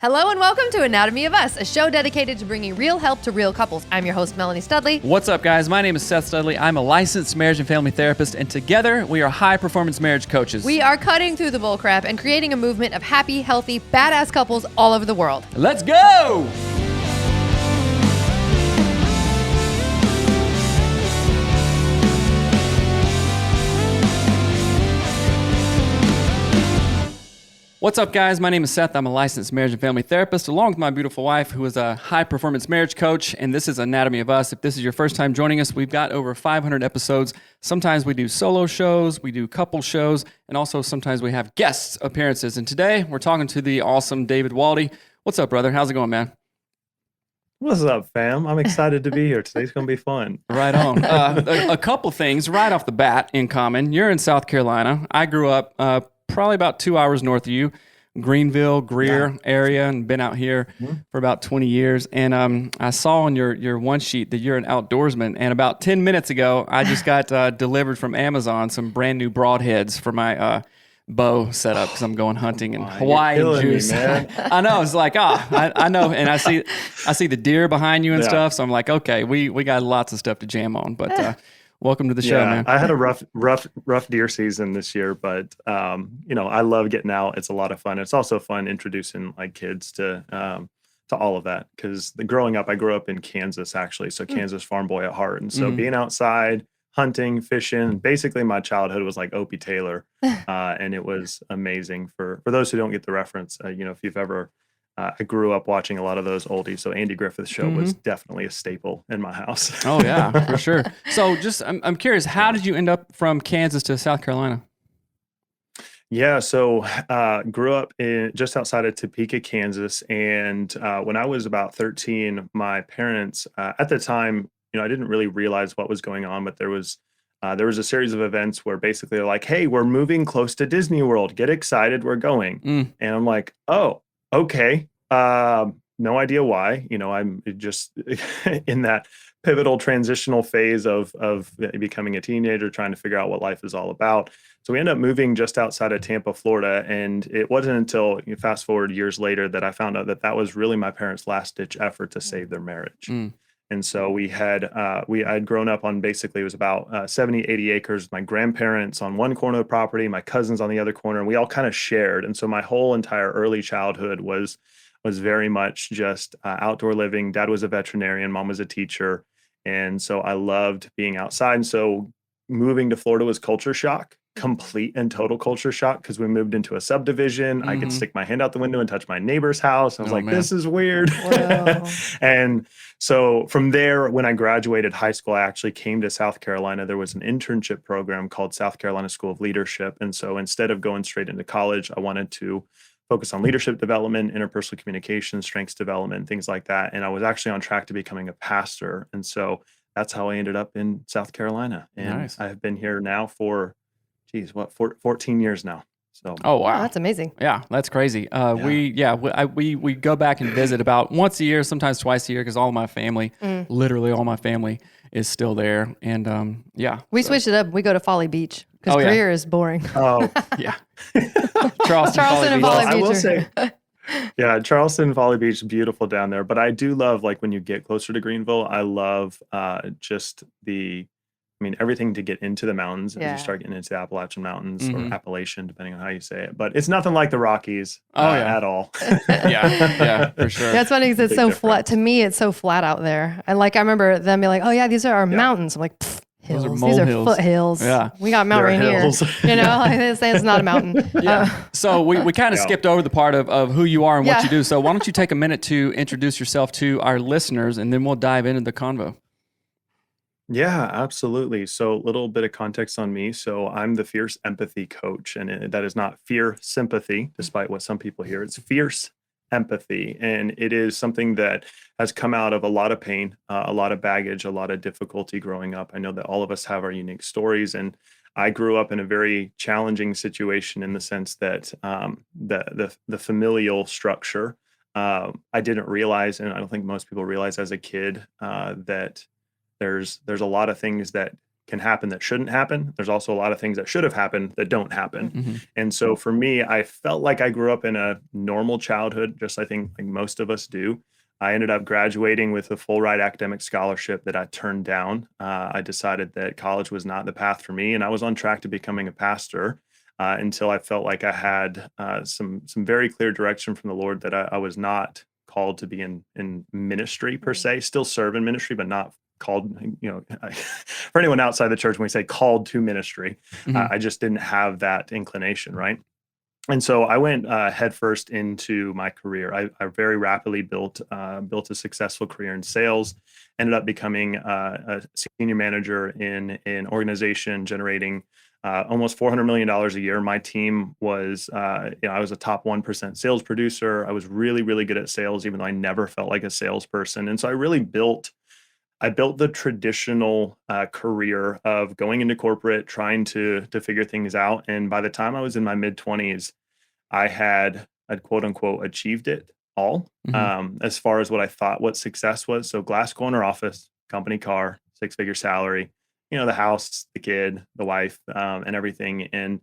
Hello and welcome to Anatomy of Us, a show dedicated to bringing real help to real couples. I'm your host, Melanie Studley. What's up, guys? My name is Seth Studley. I'm a licensed marriage and family therapist, and together we are high-performance marriage coaches. We are cutting through the bullcrap and creating a movement of happy, healthy, badass couples all over the world. Let's go! What's up, guys? My name is Seth. I'm a licensed marriage and family therapist, along with my beautiful wife, who is a high-performance marriage coach, and this is Anatomy of Us. If this is your first time joining us, we've got over 500 episodes. Sometimes we do solo shows, we do couple shows, and also sometimes we have guest appearances. And today, we're talking to the awesome David Waldy. What's up, brother? How's it going, man? What's up, fam? I'm excited to be here. Today's going to be fun. Right on. A couple things right off the bat in common. You're in South Carolina. I grew up probably about 2 hours north of you, Greenville, Greer area, and been out here for about 20 years. And I saw on your one sheet that you're an outdoorsman. And about 10 minutes ago, I just got delivered from Amazon some brand new broadheads for my bow setup because I'm going hunting in Hawaii and juice. I know. It's like, I know. And I see the deer behind you and stuff. So I'm like, okay, we got lots of stuff to jam on. But welcome to the show, man. I had a rough deer season this year, but I love getting out. It's a lot of fun. It's also fun introducing like kids to all of that because growing up, I grew up in Kansas actually, so Kansas farm boy at heart, and so being outside, hunting, fishing, basically my childhood was like Opie Taylor, and it was amazing. For those who don't get the reference, if you've ever. I grew up watching a lot of those oldies, so Andy Griffith's show was definitely a staple in my house. Oh yeah, for sure. So I'm curious, how did you end up from Kansas to South Carolina? Yeah, so grew up just outside of Topeka, Kansas, and when I was about 13, my parents at the time, I didn't really realize what was going on, but there was a series of events where basically they're like, "Hey, we're moving close to Disney World. Get excited, we're going." And I'm like, "Oh. Okay. No idea why. I'm just in that pivotal transitional phase of becoming a teenager, trying to figure out what life is all about. So we ended up moving just outside of Tampa, Florida. And it wasn't until fast forward years later that I found out that was really my parents' last ditch effort to save their marriage. And so I'd grown up on basically, it was about 70, 80 acres. My grandparents on one corner of the property, my cousins on the other corner, and we all kind of shared. And so my whole entire early childhood was very much just outdoor living. Dad was a veterinarian, mom was a teacher. And so I loved being outside. And so moving to Florida was culture shock, complete and total culture shock, because we moved into a subdivision. I could stick my hand out the window and touch my neighbor's house. I was like, this is weird. Wow. And so from there, when I graduated high school, I actually came to South Carolina. There was an internship program called South Carolina School of Leadership. And so instead of going straight into college, I wanted to focus on leadership development, interpersonal communication, strengths development, things like that. And I was actually on track to becoming a pastor. And so that's how I ended up in South Carolina. And nice. I've been here now for 14 years now. So. Oh, wow. That's amazing. Yeah, that's crazy. We go back and visit about once a year, sometimes twice a year, because literally all my family is still there. And we switched it up. We go to Folly Beach because Greer is boring. Oh, yeah. Charleston and Folly Beach. I will say, Charleston and Folly Beach is beautiful down there. But I do love, like, when you get closer to Greenville, I love everything to get into the mountains as you start getting into the Appalachian Mountains or Appalachian, depending on how you say it. But it's nothing like the Rockies at all. yeah, for sure. That's funny because it's so flat. To me, it's so flat out there. And I remember them being like, "Oh yeah, these are our mountains." I'm like, hills. These are foothills. Yeah, we got Mount Rainier. It's not a mountain. So we kind of skipped over the part of who you are and what you do. So why don't you take a minute to introduce yourself to our listeners, and then we'll dive into the convo. Yeah, absolutely. So a little bit of context on me. So I'm the Fierce Empathy Coach, and that is not fear sympathy, despite what some people hear. It's fierce empathy. And it is something that has come out of a lot of pain, a lot of baggage, a lot of difficulty growing up. I know that all of us have our unique stories. And I grew up in a very challenging situation in the sense that the familial structure, I didn't realize, and I don't think most people realize as a kid, that there's a lot of things that can happen that shouldn't happen. There's also a lot of things that should have happened that don't happen. And so for me, I felt like I grew up in a normal childhood, just I think like most of us do. I ended up graduating with a full ride academic scholarship that I turned down. I decided that college was not the path for me, and I was on track to becoming a pastor until I felt like I had some very clear direction from the Lord that I was not called to be in ministry per se, still serve in ministry, but not called, for anyone outside the church, when we say called to ministry, I just didn't have that inclination, right? And so I went headfirst into my career. I very rapidly built a successful career in sales, ended up becoming a senior manager in an organization generating almost $400 million a year. My team was, I was a top 1% sales producer. I was really, really good at sales, even though I never felt like a salesperson. And so I really built the traditional career of going into corporate, trying to figure things out. And by the time I was in my mid-20s, I'd quote unquote achieved it all as far as what I thought what success was. So glass corner office, company car, 6-figure salary, the house, the kid, the wife, and everything. And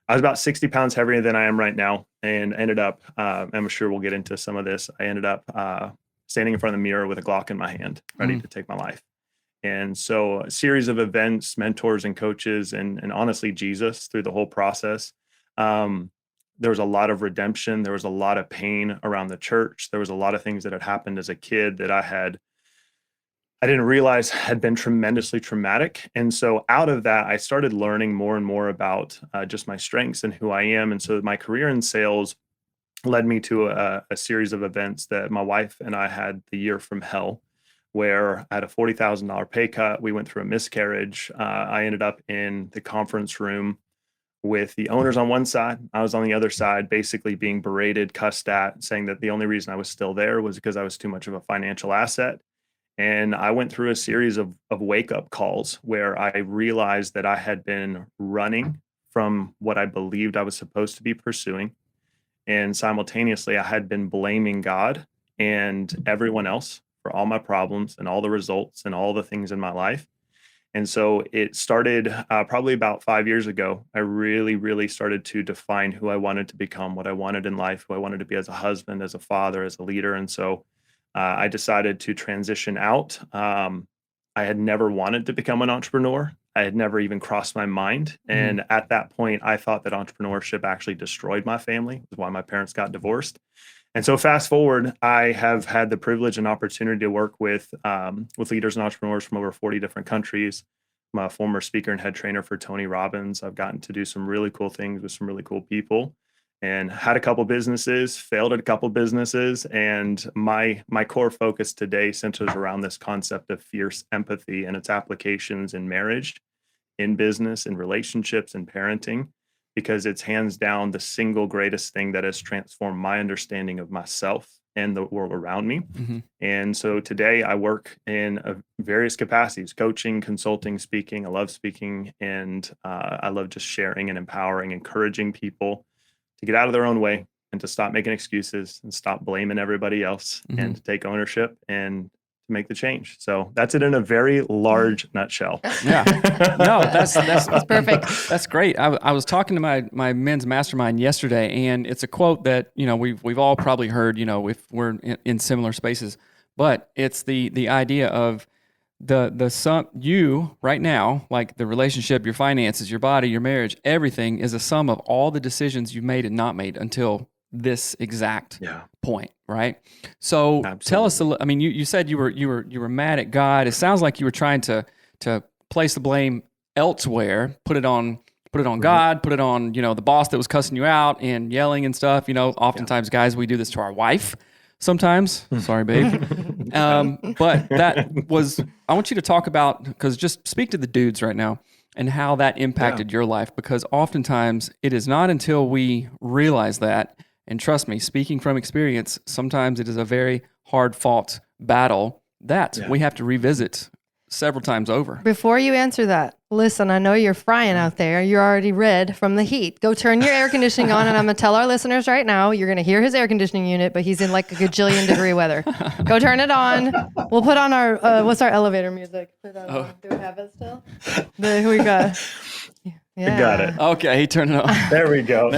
I was about 60 pounds heavier than I am right now, and ended up, I'm sure we'll get into some of this. I ended up standing in front of the mirror with a Glock in my hand, ready to take my life. And so a series of events, mentors and coaches, and honestly, Jesus through the whole process. There was a lot of redemption. There was a lot of pain around the church. There was a lot of things that had happened as a kid that I didn't realize had been tremendously traumatic. And so out of that, I started learning more and more about just my strengths and who I am. And so my career in sales led me to a series of events that my wife and I had the year from hell, where I had a $40,000 pay cut. We went through a miscarriage. I ended up in the conference room with the owners on one side. I was on the other side, basically being berated, cussed at, saying that the only reason I was still there was because I was too much of a financial asset. And I went through a series of wake-up calls where I realized that I had been running from what I believed I was supposed to be pursuing. And simultaneously, I had been blaming God and everyone else for all my problems and all the results and all the things in my life. And so it started probably about 5 years ago. I really, really started to define who I wanted to become, what I wanted in life, who I wanted to be as a husband, as a father, as a leader. And so I decided to transition out. I had never wanted to become an entrepreneur. I had never even crossed my mind. And at that point, I thought that entrepreneurship actually destroyed my family. That's why my parents got divorced. And so fast forward, I have had the privilege and opportunity to work with leaders and entrepreneurs from over 40 different countries. I'm a former speaker and head trainer for Tony Robbins. I've gotten to do some really cool things with some really cool people, and had a couple businesses, failed at a couple businesses. And my core focus today centers around this concept of fierce empathy and its applications in marriage, in business, in relationships, and parenting, because it's hands down the single greatest thing that has transformed my understanding of myself and the world around me. And so today I work in various capacities: coaching, consulting, speaking. I love speaking, and I love just sharing and empowering, encouraging people to get out of their own way and to stop making excuses and stop blaming everybody else and to take ownership and to make the change. So that's it in a very large nutshell. Yeah. No, that's perfect. That's great. I was talking to my men's mastermind yesterday, and it's a quote that, we've all probably heard, if we're in similar spaces, but it's the idea of the sum, you right now, like the relationship, your finances, your body, your marriage, everything is a sum of all the decisions you've made and not made until this exact point, right? So tell us, you said you were mad at God. It sounds like you were trying to place the blame elsewhere, put it on God, put it on, the boss that was cussing you out and yelling and stuff. Oftentimes guys, we do this to our wife. Sometimes, sorry, babe. But I want you to talk about, because just speak to the dudes right now and how that impacted your life, because oftentimes it is not until we realize that, and trust me, speaking from experience, sometimes it is a very hard fought battle that we have to revisit several times over. Before you answer that, Listen, I know you're frying out there. You're already red from the heat. Go turn your air conditioning on, and I'm going to tell our listeners right now, you're going to hear his air conditioning unit, but he's in like a gajillion degree weather. Go turn it on. We'll put on our, what's our elevator music? Put that on. Do we have it still? Who we got? Yeah. Got it. Okay, he turned it on. There we go.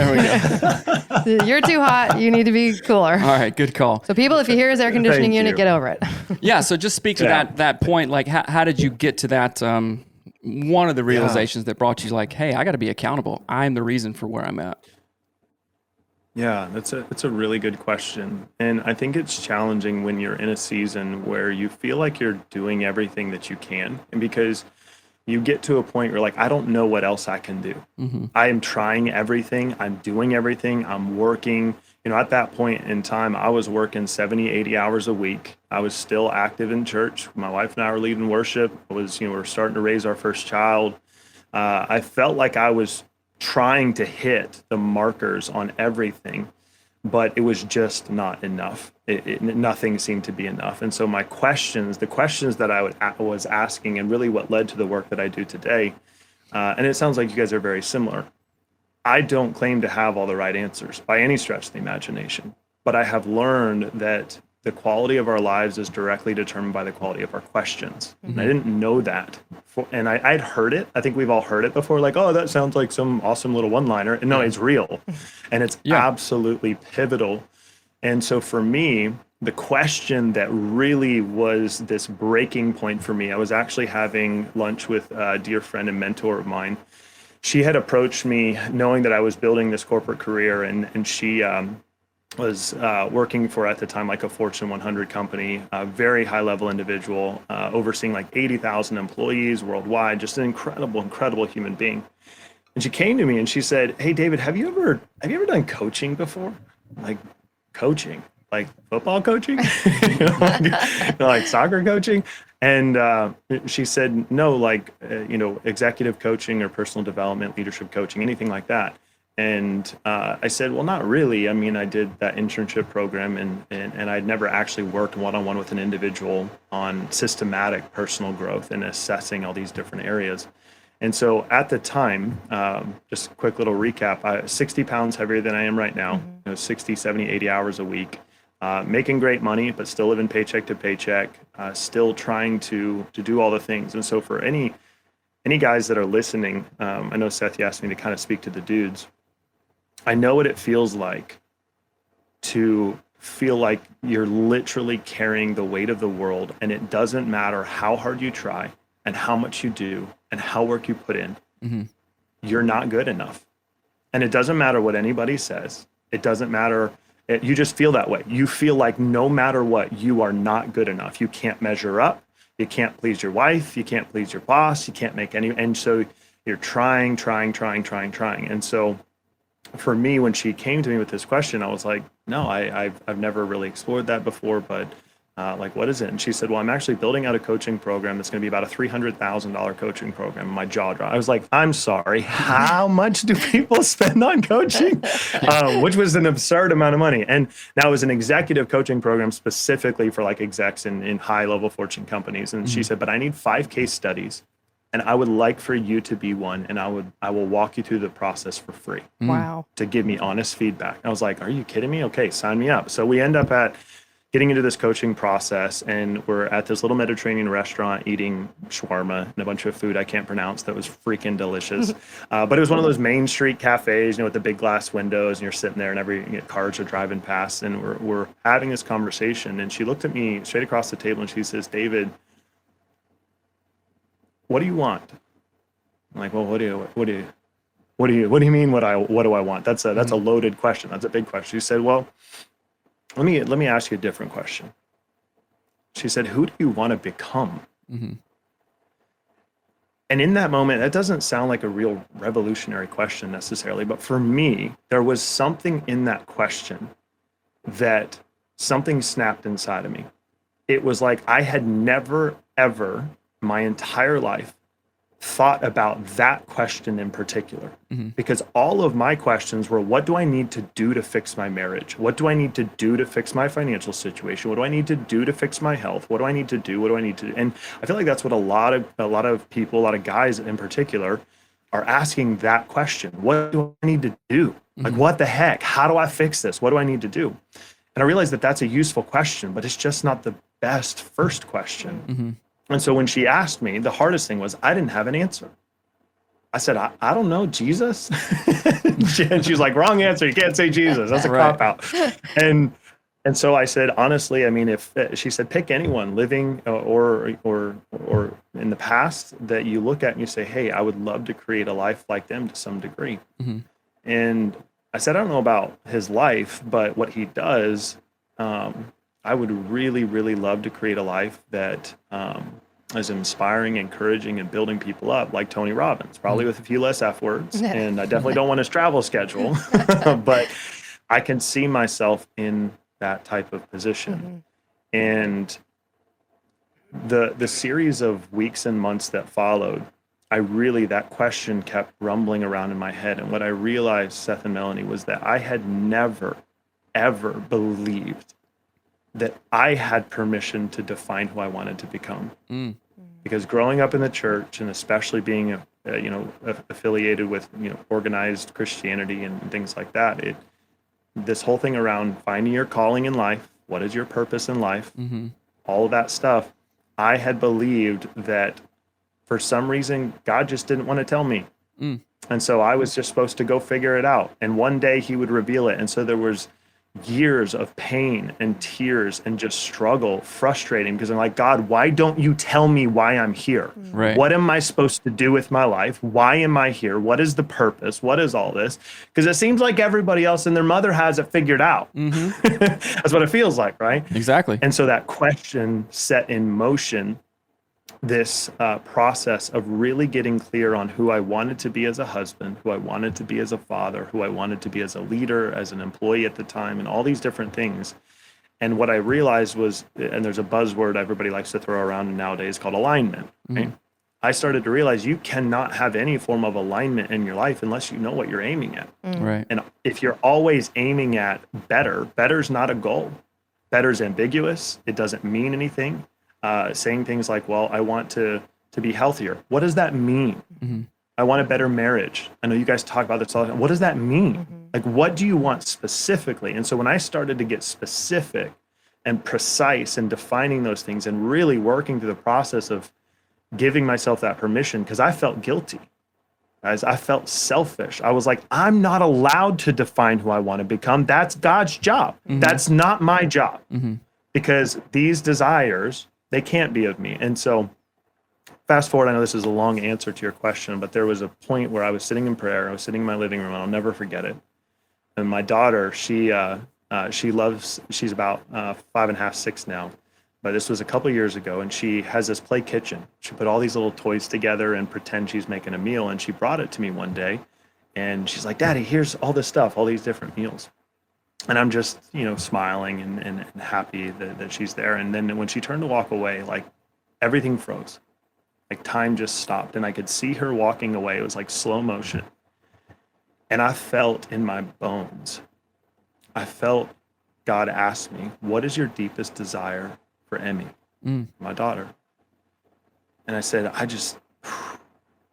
You're too hot. You need to be cooler. All right, good call. So people, if you hear his air conditioning unit, get over it. Yeah, so just speak to that point. Like, how did you get to that? One of the realizations that brought you like, hey, I got to be accountable. I'm the reason for where I'm at. Yeah, that's a really good question. And I think it's challenging when you're in a season where you feel like you're doing everything that you can. And because you get to a point where like, I don't know what else I can do. Mm-hmm. I am trying everything. I'm doing everything. I'm working. You know, at that point in time, I was working 70, 80 hours a week. I was still active in church. My wife and I were leading worship. We were starting to raise our first child. I felt like I was trying to hit the markers on everything, but it was just not enough. Nothing seemed to be enough. And so the questions that I was asking, and really what led to the work that I do today, and it sounds like you guys are very similar. I don't claim to have all the right answers by any stretch of the imagination, but I have learned that the quality of our lives is directly determined by the quality of our questions. Mm-hmm. And I didn't know that. And I'd heard it. I think we've all heard it before, like, oh, that sounds like some awesome little one-liner. And no, it's real. And it's absolutely pivotal. And so for me, the question that really was this breaking point for me, I was actually having lunch with a dear friend and mentor of mine. She had approached me knowing that I was building this corporate career, and she was working for, at the time, like a Fortune 100 company, a very high-level individual, overseeing like 80,000 employees worldwide, just an incredible human being. And she came to me and she said, "Hey, David, have you ever done coaching before? Like coaching, like football coaching, like soccer coaching?" And she said, "No, like executive coaching or personal development, leadership coaching, anything like that." And I said, "Well, not really. I mean, I did that internship program, and I'd never actually worked one-on-one with an individual on systematic personal growth and assessing all these different areas." And so at the time, just a quick little recap, I was 60 pounds heavier than I am right now, 60, 70, 80 hours a week, making great money, but still living paycheck to paycheck, still trying to do all the things. And so for any guys that are listening, I know Seth, you asked me to kind of speak to the dudes. I know what it feels like to feel like you're literally carrying the weight of the world, and it doesn't matter how hard you try and how much you do and how work you put in, you're not good enough. And it doesn't matter what anybody says. It doesn't matter. You just feel that way. You feel like no matter what, you are not good enough. You can't measure up. You can't please your wife. You can't please your boss. You can't make any. And so you're trying. And so for me, when she came to me with this question, I was like, no, I've never really explored that before, but like, what is it? And she said, well, I'm actually building out a coaching program that's going to be about a $300,000 coaching program. And my jaw dropped. I was like, I'm sorry, how much do people spend on coaching? Which was an absurd amount of money. And now it was an executive coaching program specifically for like execs in high level Fortune companies. And she said, but I need 5 case studies, and I would like for you to be one, and I will walk you through the process for free. Wow. To give me honest feedback. I was like, are you kidding me? Okay, sign me up. So we end up getting into this coaching process, and we're at this little Mediterranean restaurant eating shawarma and a bunch of food I can't pronounce that was freaking delicious. But it was one of those Main Street cafes, with the big glass windows, and you're sitting there and cars are driving past, and we're having this conversation. And she looked at me straight across the table and she says, David, what do you want? I'm like, well, what do you mean what do I want? That's a loaded question. That's a big question. She said, well, let me ask you a different question. She said, who do you want to become? And in that moment, that doesn't sound like a real revolutionary question necessarily, but for me, there was something in that question that something snapped inside of me. It was like I had never, ever, my entire life, thought about that question in particular, because all of my questions were, what do I need to do to fix my marriage? What do I need to do to fix my financial situation? What do I need to do to fix my health? What do I need to do? What do I need to do? And I feel like that's what a lot of people, a lot of guys in particular, are asking that question. What do I need to do? Like, what the heck? How do I fix this? What do I need to do? And I realized that that's a useful question, but it's just not the best first question. And so when she asked me, the hardest thing was I didn't have an answer. I said, I don't know, Jesus. And she's like, wrong answer. You can't say Jesus. That's a cop out. And so I said, honestly, I mean, if she said, pick anyone living or in the past that you look at and you say, hey, I would love to create a life like them to some degree. And I said, I don't know about his life, but what he does, I would really, really love to create a life that is inspiring, encouraging, and building people up, like Tony Robbins, probably with a few less F words. And I definitely don't want his travel schedule, but I can see myself in that type of position. And the series of weeks and months that followed, that question kept rumbling around in my head. And what I realized, Seth and Melanie, was that I had never, ever believed that I had permission to define who I wanted to become. Because growing up in the church, and especially being affiliated with organized Christianity and things like that, this whole thing around finding your calling in life, what is your purpose in life, all of that stuff, I had believed that for some reason God just didn't want to tell me. And so I was just supposed to go figure it out. And one day he would reveal it. And so there was years of pain and tears and just struggle, frustrating, because I'm like, God, why don't you tell me why I'm here? Right. What am I supposed to do with my life? Why am I here? What is the purpose? What is all this? Because it seems like everybody else and their mother has it figured out. That's what it feels like, right? Exactly. And so that question set in motion this process of really getting clear on who I wanted to be as a husband, who I wanted to be as a father, who I wanted to be as a leader, as an employee at the time, and all these different things. And what I realized was, and there's a buzzword everybody likes to throw around nowadays called alignment, right? I started to realize you cannot have any form of alignment in your life unless you know what you're aiming at. Right. And if you're always aiming at better's not a goal. Better's ambiguous. It doesn't mean anything. Saying things like, well, I want to be healthier. What does that mean? I want a better marriage. I know you guys talk about this all the time. What does that mean? Like, what do you want specifically? And so when I started to get specific and precise and defining those things and really working through the process of giving myself that permission, because I felt guilty. Guys, I felt selfish. I was like, I'm not allowed to define who I want to become. That's God's job. That's not my job. Because these desires, they can't be of me. And so fast forward, I know this is a long answer to your question, but there was a point where I was sitting in prayer. I was sitting in my living room, and I'll never forget it. And my daughter, she's about 5.5, 6 now. But this was a couple years ago, and she has this play kitchen. She put all these little toys together and pretend she's making a meal. And she brought it to me one day, and she's like, Daddy, here's all this stuff, all these different meals. And I'm just, smiling and happy that she's there. And then when she turned to walk away, like everything froze. Like time just stopped, and I could see her walking away. It was like slow motion. And I felt in my bones, I felt God ask me, what is your deepest desire for Emmy, my daughter? And I said,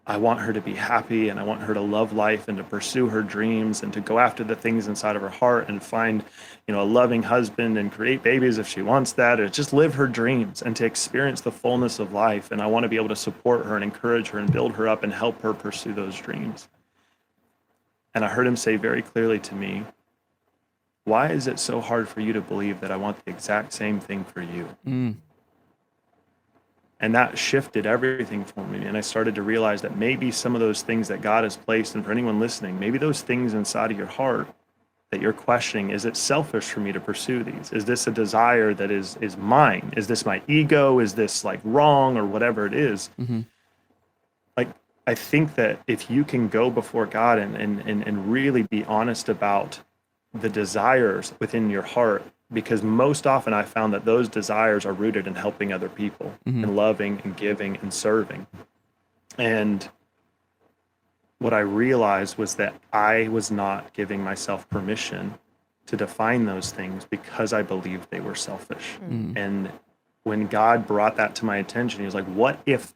I want her to be happy, and I want her to love life and to pursue her dreams and to go after the things inside of her heart and find, a loving husband and create babies if she wants that, or just live her dreams and to experience the fullness of life. And I want to be able to support her and encourage her and build her up and help her pursue those dreams. And I heard him say very clearly to me, why is it so hard for you to believe that I want the exact same thing for you? And that shifted everything for me. And I started to realize that maybe some of those things that God has placed, and for anyone listening, maybe those things inside of your heart that you're questioning, is it selfish for me to pursue these? Is this a desire that is mine? Is this my ego? Is this like wrong or whatever it is? Like, I think that if you can go before God and really be honest about the desires within your heart, because most often I found that those desires are rooted in helping other people and loving and giving and serving. And what I realized was that I was not giving myself permission to define those things because I believed they were selfish. And when God brought that to my attention, he was like, what if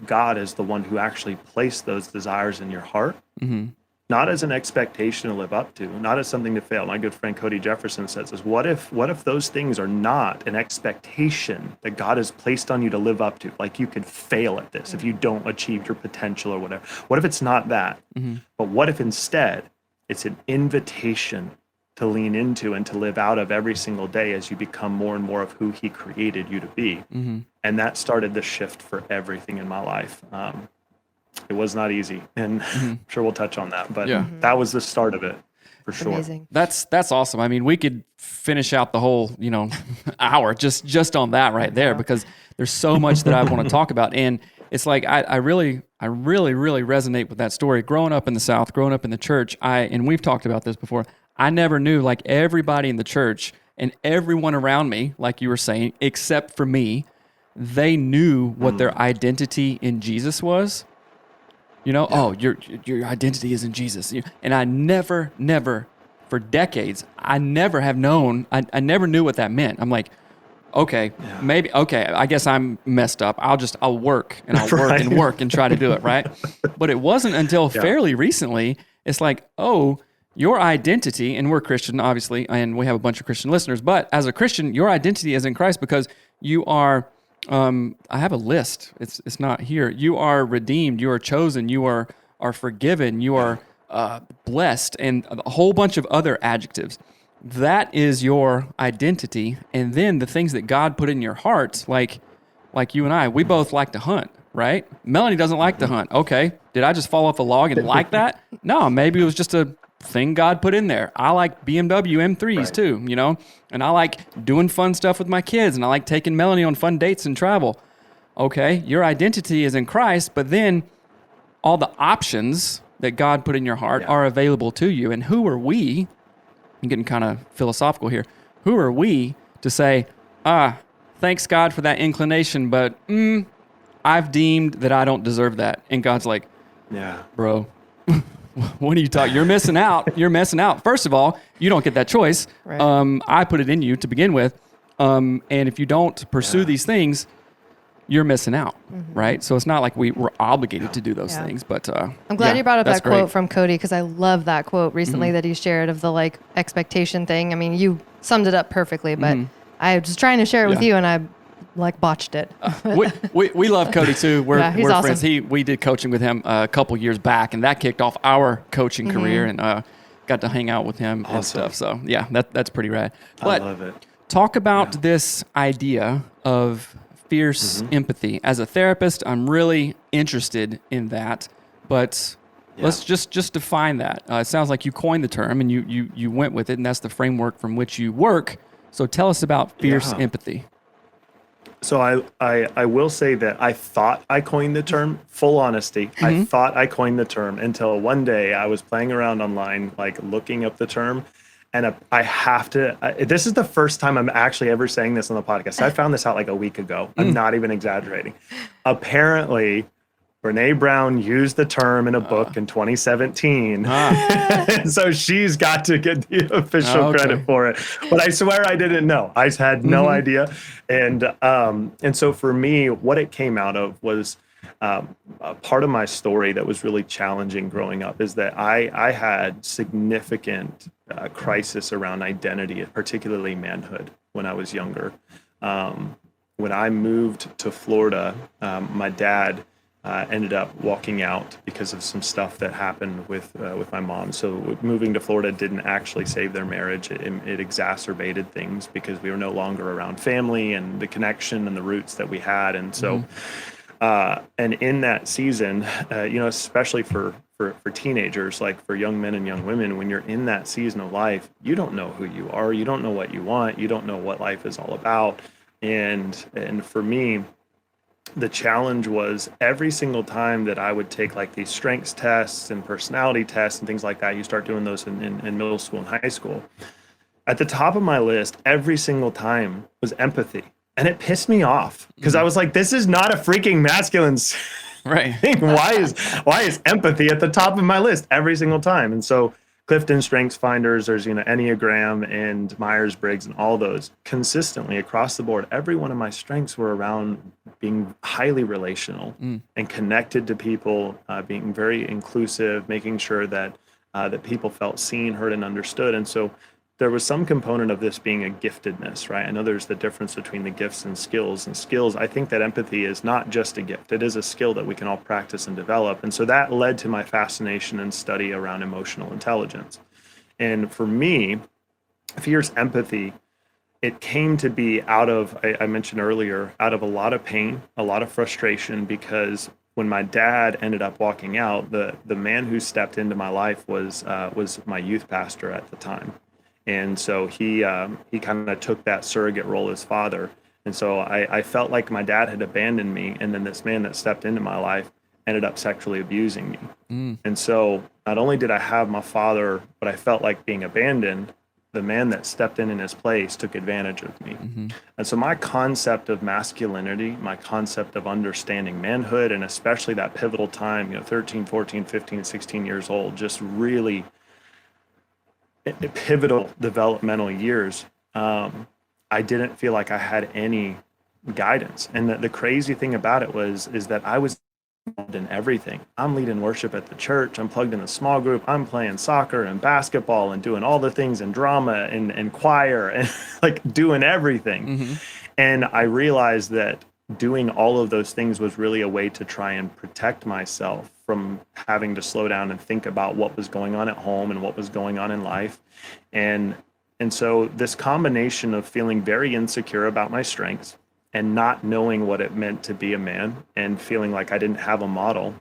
God is the one who actually placed those desires in your heart? Not as an expectation to live up to, not as something to fail. My good friend Cody Jefferson says this, what if those things are not an expectation that God has placed on you to live up to? Like you could fail at this if you don't achieve your potential or whatever. What if it's not that? But what if instead it's an invitation to lean into and to live out of every single day as you become more and more of who he created you to be? And that started the shift for everything in my life. It was not easy, and I'm sure we'll touch on that, but that was the start of it for sure. Amazing. That's awesome. I mean, we could finish out the whole, hour just on that right there, because there's so much that I want to talk about. And it's like, I really resonate with that story. Growing up in the South, growing up in the church, and we've talked about this before, I never knew, like, everybody in the church and everyone around me, like you were saying, except for me, they knew what their identity in Jesus was. Oh, your identity is in Jesus. And I never, for decades, I never have known, I never knew what that meant. I'm like, okay, I guess I'm messed up. I'll work and I'll work and work and try to do it, right? But it wasn't until fairly recently, it's like, oh, your identity, and we're Christian, obviously, and we have a bunch of Christian listeners, but as a Christian, your identity is in Christ because you are, I have a list. It's not here. You are redeemed. You are chosen. You are forgiven. You are blessed, and a whole bunch of other adjectives. That is your identity. And then the things that God put in your heart, like you and I, we both like to hunt, right? Melanie doesn't like to hunt. Okay, did I just fall off a log and like that? No, maybe it was just a thing God put in there. I like BMW M3s too, and I like doing fun stuff with my kids, and I like taking Melanie on fun dates and travel. Okay, your identity is in Christ, but then all the options that God put in your heart are available to you. And who are we? I'm getting kind of philosophical here. Who are we to say, thanks God for that inclination, but I've deemed that I don't deserve that. And God's like, bro, what are you talking? You're missing out. You're missing out. First of all, you don't get that choice. Right. I put it in you to begin with. And if you don't pursue these things, you're missing out, right? So it's not like we're obligated to do those things. But I'm glad you brought up that quote from Cody, because I love that quote recently that he shared of the expectation thing. I mean, you summed it up perfectly, but I was trying to share it with you, and I botched it. We love Cody too. We're awesome. friends. We did coaching with him a couple years back, and that kicked off our coaching career, and got to hang out with him and stuff. So yeah, that's pretty rad. But I love it. Talk about this idea of fierce empathy. As a therapist, I'm really interested in that, but let's just define that. It sounds like you coined the term and you went with it, and that's the framework from which you work. So tell us about fierce empathy. So I will say that I thought I coined the term, full honesty. I thought I coined the term until one day I was playing around online, looking up the term. And I have to, this is the first time I'm actually ever saying this on the podcast. I found this out a week ago. I'm not even exaggerating. Apparently, Brene Brown used the term in a book in 2017. So she's got to get the official credit for it. But I swear I didn't know. I had no idea. And so for me, what it came out of was a part of my story that was really challenging growing up is that I had significant crisis around identity, particularly manhood, when I was younger. When I moved to Florida, my dad ended up walking out because of some stuff that happened with my mom. So moving to Florida didn't actually save their marriage. It exacerbated things because we were no longer around family and the connection and the roots that we had. And so, and in that season, especially for teenagers, for young men and young women, when you're in that season of life, you don't know who you are. You don't know what you want. You don't know what life is all about. And for me, the challenge was every single time that I would take these strengths tests and personality tests and things like that, you start doing those in middle school and high school. At the top of my list, every single time was empathy. And it pissed me off because I was like, this is not a freaking masculine Right. Why is empathy at the top of my list every single time? And so Clifton Strengths Finders, there's Enneagram and Myers-Briggs and all those consistently across the board. Every one of my strengths were around being highly relational and connected to people, being very inclusive, making sure that that people felt seen, heard, and understood. And so there was some component of this being a giftedness, right? I know there's the difference between the gifts and skills. And skills, I think that empathy is not just a gift. It is a skill that we can all practice and develop. And so that led to my fascination and study around emotional intelligence. And for me, fierce empathy, it came to be out of, I mentioned earlier, out of a lot of pain, a lot of frustration, because when my dad ended up walking out, the man who stepped into my life was my youth pastor at the time. And so he kind of took that surrogate role as father. And so I felt like my dad had abandoned me. And then this man that stepped into my life ended up sexually abusing me. And so not only did I have my father, but I felt like being abandoned, the man that stepped in his place took advantage of me. And so my concept of masculinity, my concept of understanding manhood, and especially that pivotal time, 13, 14, 15, 16 years old, just really pivotal developmental years, I didn't feel like I had any guidance. And the crazy thing about it is that I was involved in everything. I'm leading worship at the church. I'm plugged in a small group. I'm playing soccer and basketball and doing all the things in drama and choir and like doing everything. And I realized that doing all of those things was really a way to try and protect myself from having to slow down and think about what was going on at home and what was going on in life. And so this combination of feeling very insecure about my strengths and not knowing what it meant to be a man and feeling like I didn't have a model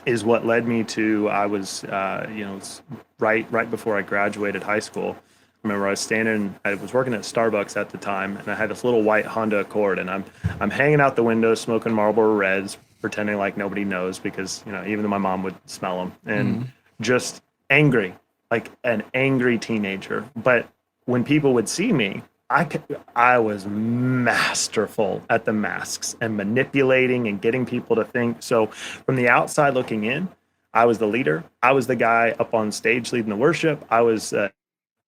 is what led me to, I was, right before I graduated high school. I remember I was working at Starbucks at the time, and I had this little white Honda Accord, and I'm hanging out the window smoking Marlboro Reds, pretending like nobody knows because, even though my mom would smell them, and just angry, like an angry teenager. But when people would see me, I was masterful at the masks and manipulating and getting people to think. So from the outside looking in, I was the leader. I was the guy up on stage leading the worship. I was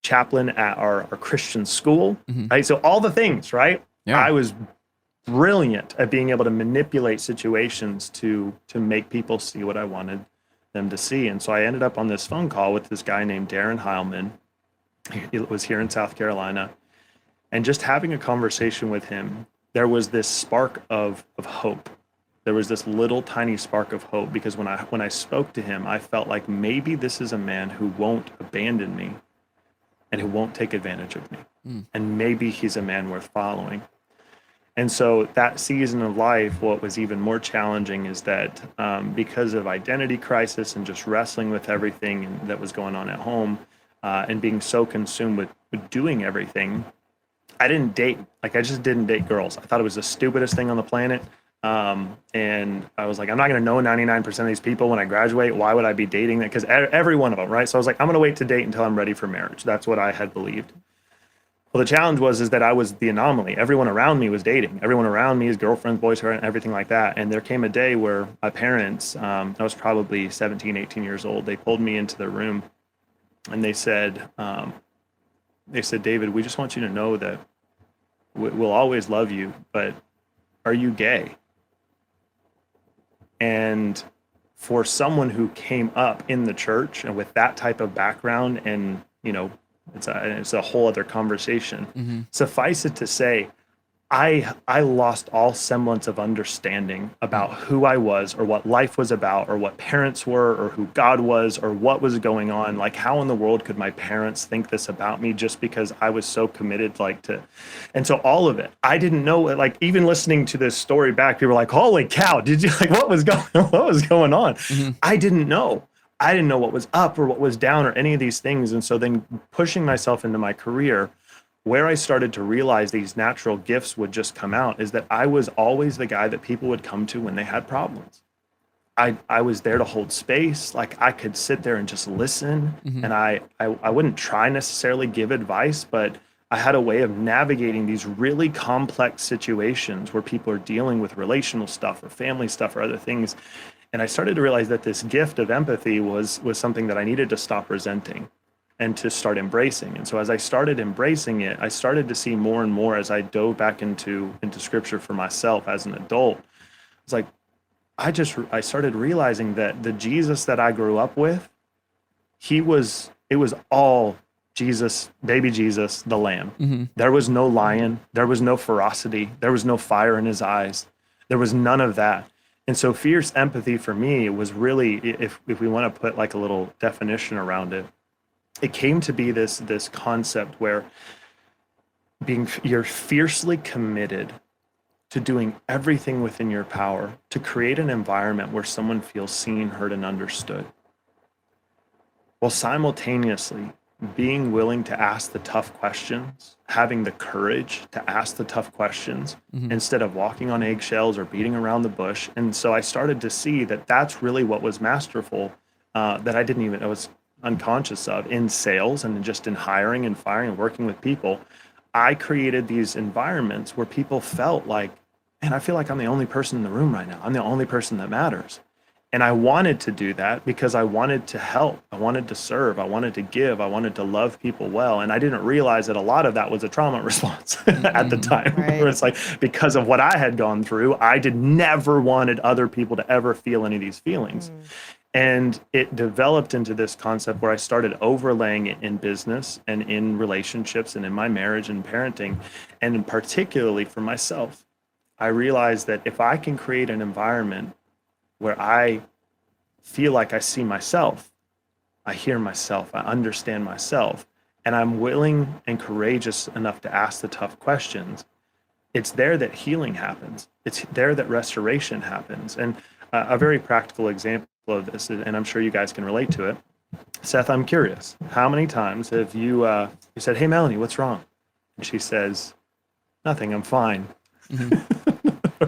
chaplain at our Christian school, right? So all the things, right? Yeah. I was brilliant at being able to manipulate situations to make people see what I wanted them to see. And so I ended up on this phone call with this guy named Darren Heilman. He was here in South Carolina. And just having a conversation with him, there was this spark of hope. There was this little tiny spark of hope, because when I spoke to him, I felt like maybe this is a man who won't abandon me and who won't take advantage of me. And maybe he's a man worth following. And so that season of life, what was even more challenging is that because of identity crisis and just wrestling with everything that was going on at home and being so consumed with doing everything, I didn't date. Like, I just didn't date girls. I thought it was the stupidest thing on the planet. And I was like, I'm not going to know 99% of these people when I graduate. Why would I be dating that? Because every one of them, right? So I was like, I'm going to wait to date until I'm ready for marriage. That's what I had believed. Well, the challenge is that I was the anomaly. Everyone around me was dating. Everyone around me, his girlfriends, boyfriends, everything like that. And there came a day where my parents, I was probably 17, 18 years old. They pulled me into their room and they said, David, we just want you to know that we'll always love you, but are you gay? And for someone who came up in the church and with that type of background, and it's a whole other conversation. Suffice it to say, I lost all semblance of understanding about who I was or what life was about or what parents were or who God was or what was going on. Like, how in the world could my parents think this about me just because I was so committed, and so all of it, I didn't know. Like, even listening to this story back, people were like, holy cow, did you, like, what was going on? I didn't know. I didn't know what was up or what was down or any of these things. And so then pushing myself into my career, where I started to realize these natural gifts would just come out, is that I was always the guy that people would come to when they had problems. I was there to hold space. Like, I could sit there and just listen. And I wouldn't try necessarily give advice, but I had a way of navigating these really complex situations where people are dealing with relational stuff or family stuff or other things. And I started to realize that this gift of empathy was something that I needed to stop resenting and to start embracing. And so as I started embracing it, I started to see more and more as I dove back into scripture for myself as an adult. It's like, I started realizing that the Jesus that I grew up with, it was all Jesus, baby Jesus, the lamb. Mm-hmm. There was no lion. There was no ferocity. There was no fire in his eyes. There was none of that. And so fierce empathy for me was really, if we want to put like a little definition around it, it came to be this concept where you're fiercely committed to doing everything within your power to create an environment where someone feels seen, heard, and understood, while simultaneously being willing to ask the tough questions, having the courage to ask the tough questions instead of walking on eggshells or beating around the bush. And so I started to see that that's really what was masterful, that I was unconscious of in sales and just in hiring and firing and working with people. I created these environments where people felt like, man, I feel like I'm the only person in the room right now. I'm the only person that matters. And I wanted to do that because I wanted to help. I wanted to serve. I wanted to give. I wanted to love people well. And I didn't realize that a lot of that was a trauma response at the time. Right. Where it's like, because of what I had gone through, I never wanted other people to ever feel any of these feelings. And it developed into this concept where I started overlaying it in business and in relationships and in my marriage and parenting. And particularly for myself, I realized that if I can create an environment where I feel like I see myself, I hear myself, I understand myself, and I'm willing and courageous enough to ask the tough questions, it's there that healing happens. It's there that restoration happens. And a very practical example of this, and I'm sure you guys can relate to it. Seth, I'm curious, how many times have you said, "Hey, Melanie, what's wrong?" And she says, "Nothing, I'm fine."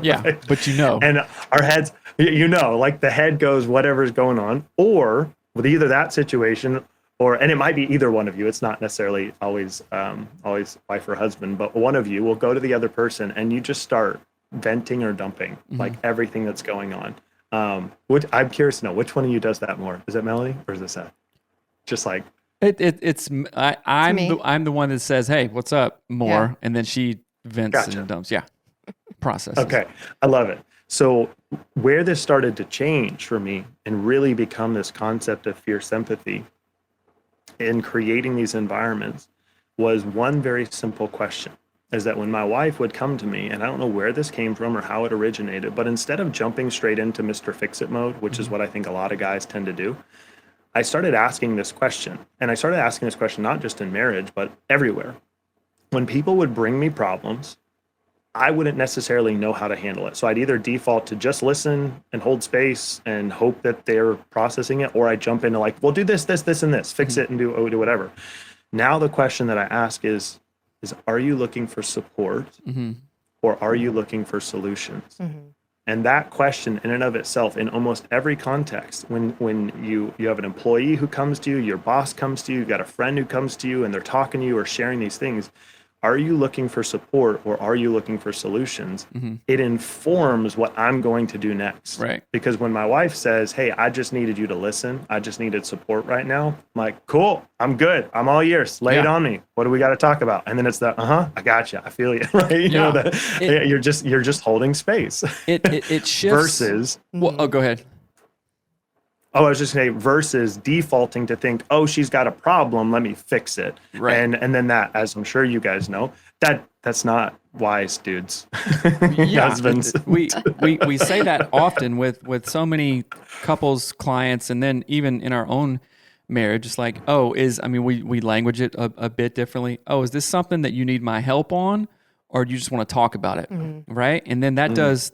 Yeah, Right? but And our heads, like the head goes, whatever's going on, or with either that situation, and it might be either one of you. It's not necessarily always wife or husband, but one of you will go to the other person and you just start venting or dumping like everything that's going on. I'm curious to know, which one of you does that more? Is it Melanie or is it Seth? Just like I'm the one that says, "Hey, what's up?" more, and then she vents and dumps. Yeah. Process. Okay, I love it. So where this started to change for me and really become this concept of fierce empathy in creating these environments was one very simple question, is that when my wife would come to me, and I don't know where this came from or how it originated, but instead of jumping straight into Mr. Fix-It mode, which is what I think a lot of guys tend to do, I started asking this question. And I started asking this question not just in marriage, but everywhere. When people would bring me problems, I wouldn't necessarily know how to handle it. So I'd either default to just listen and hold space and hope that they're processing it, or I jump into like, well, do this, this, this, and this, fix it and do whatever. Now the question that I ask is are you looking for support or are you looking for solutions? And that question in and of itself, in almost every context, when you have an employee who comes to you, your boss comes to you, you've got a friend who comes to you and they're talking to you or sharing these things, are you looking for support or are you looking for solutions? It informs what I'm going to do next. Right. Because when my wife says, "Hey, I just needed you to listen. I just needed support right now." I'm like, "Cool. I'm good. I'm all ears. Lay it on me. What do we got to talk about?" And then it's the, I got you. I feel you. Right. You're just holding space. It shifts. Versus. Well, go ahead. I was just saying, versus defaulting to think, "Oh, she's got a problem, let me fix it." Right. And then that, as I'm sure you guys know, that's not wise, dudes. Yeah, Husbands. we say that often with so many couples, clients, and then even in our own marriage. It's like, we language it a bit differently. Oh, is this something that you need my help on? Or do you just want to talk about it, right? And then that does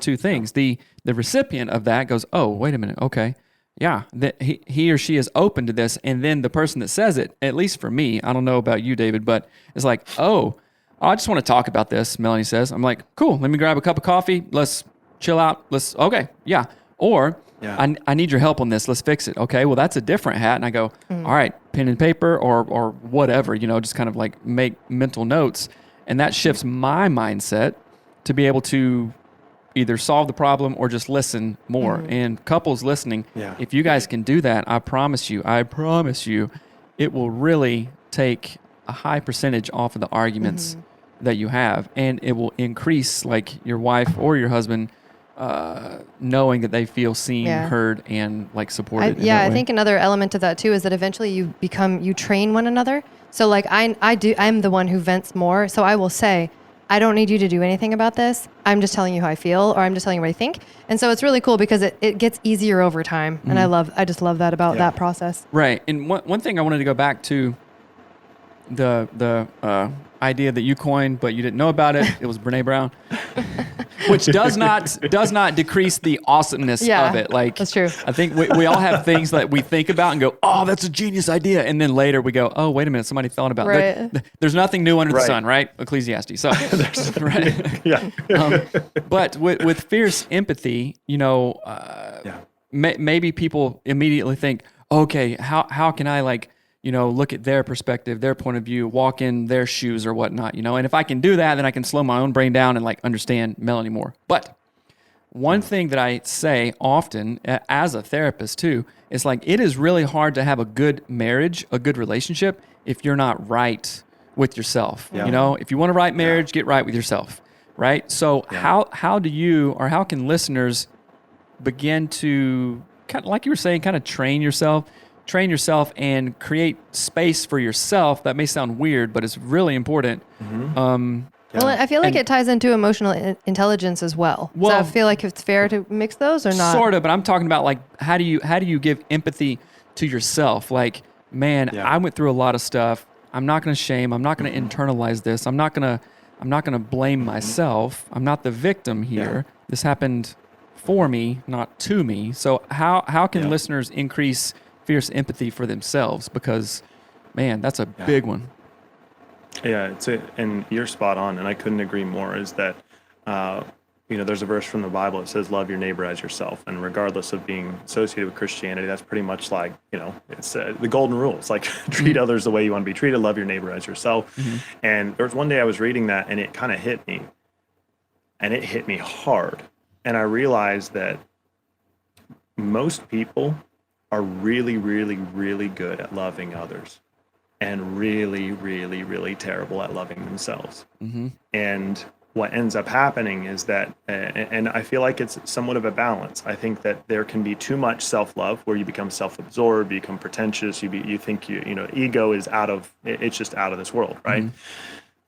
two things. The recipient of that goes, "Oh, wait a minute, okay, yeah." That he or she is open to this, and then the person that says it, at least for me, I don't know about you, David, but it's like, "Oh, I just want to talk about this." Melanie says, "I'm like, cool. Let me grab a cup of coffee. Let's chill out. Okay, yeah." Or Yeah. I need your help on this. Let's fix it. Okay, well, that's a different hat. And I go, all right, pen and paper or whatever, just kind of like make mental notes. And that shifts my mindset to be able to either solve the problem or just listen more. And couples listening, if you guys can do that, I promise you, it will really take a high percentage off of the arguments that you have. And it will increase like your wife or your husband knowing that they feel seen, heard, and like supported. I think another element of that too is that eventually you train one another. So like I'm the one who vents more. So I will say, I don't need you to do anything about this. I'm just telling you how I feel, or I'm just telling you what I think. And so it's really cool because it gets easier over time. And I just love that about that process. Right. And one thing I wanted to go back to the idea that you coined, but you didn't know about it. It was Brene Brown, which does not decrease the awesomeness of it. Like, that's true. I think we all have things that we think about and go, oh, that's a genius idea. And then later we go, oh, wait a minute, somebody thought about it. Right. There's nothing new under the sun, right? Ecclesiastes. So, right. Yeah. But with fierce empathy, maybe people immediately think, okay, how can I look at their perspective, their point of view, walk in their shoes or whatnot, and if I can do that, then I can slow my own brain down and understand Melanie more. But one thing that I say often as a therapist too, is it is really hard to have a good marriage, a good relationship, if you're not right with yourself. Yeah. If you want a right marriage, get right with yourself, right? So how do you, or how can listeners begin to, kind of, like you were saying, kind of train yourself and create space for yourself? That may sound weird, but it's really important. Well, I feel like it ties into emotional intelligence as well. So I feel like it's fair to mix those or not. Sort of, but I'm talking about how do you give empathy to yourself? I went through a lot of stuff. I'm not going to shame. I'm not going to internalize this. I'm not going to blame myself. I'm not the victim here. This happened for me, not to me. So how can listeners increase fierce empathy for themselves? Because, man, that's a big one. Yeah, and you're spot on, and I couldn't agree more. Is that there's a verse from the Bible that says, "Love your neighbor as yourself," and regardless of being associated with Christianity, that's pretty much it's the golden rule. It's treat others the way you want to be treated, love your neighbor as yourself. And there was one day I was reading that, and it kind of hit me, and it hit me hard, and I realized that most people are really, really, really good at loving others and really, really, really terrible at loving themselves. And what ends up happening is that, and I feel like it's somewhat of a balance. I think that there can be too much self-love where you become self-absorbed, you become pretentious, you think ego is it's just out of this world, right?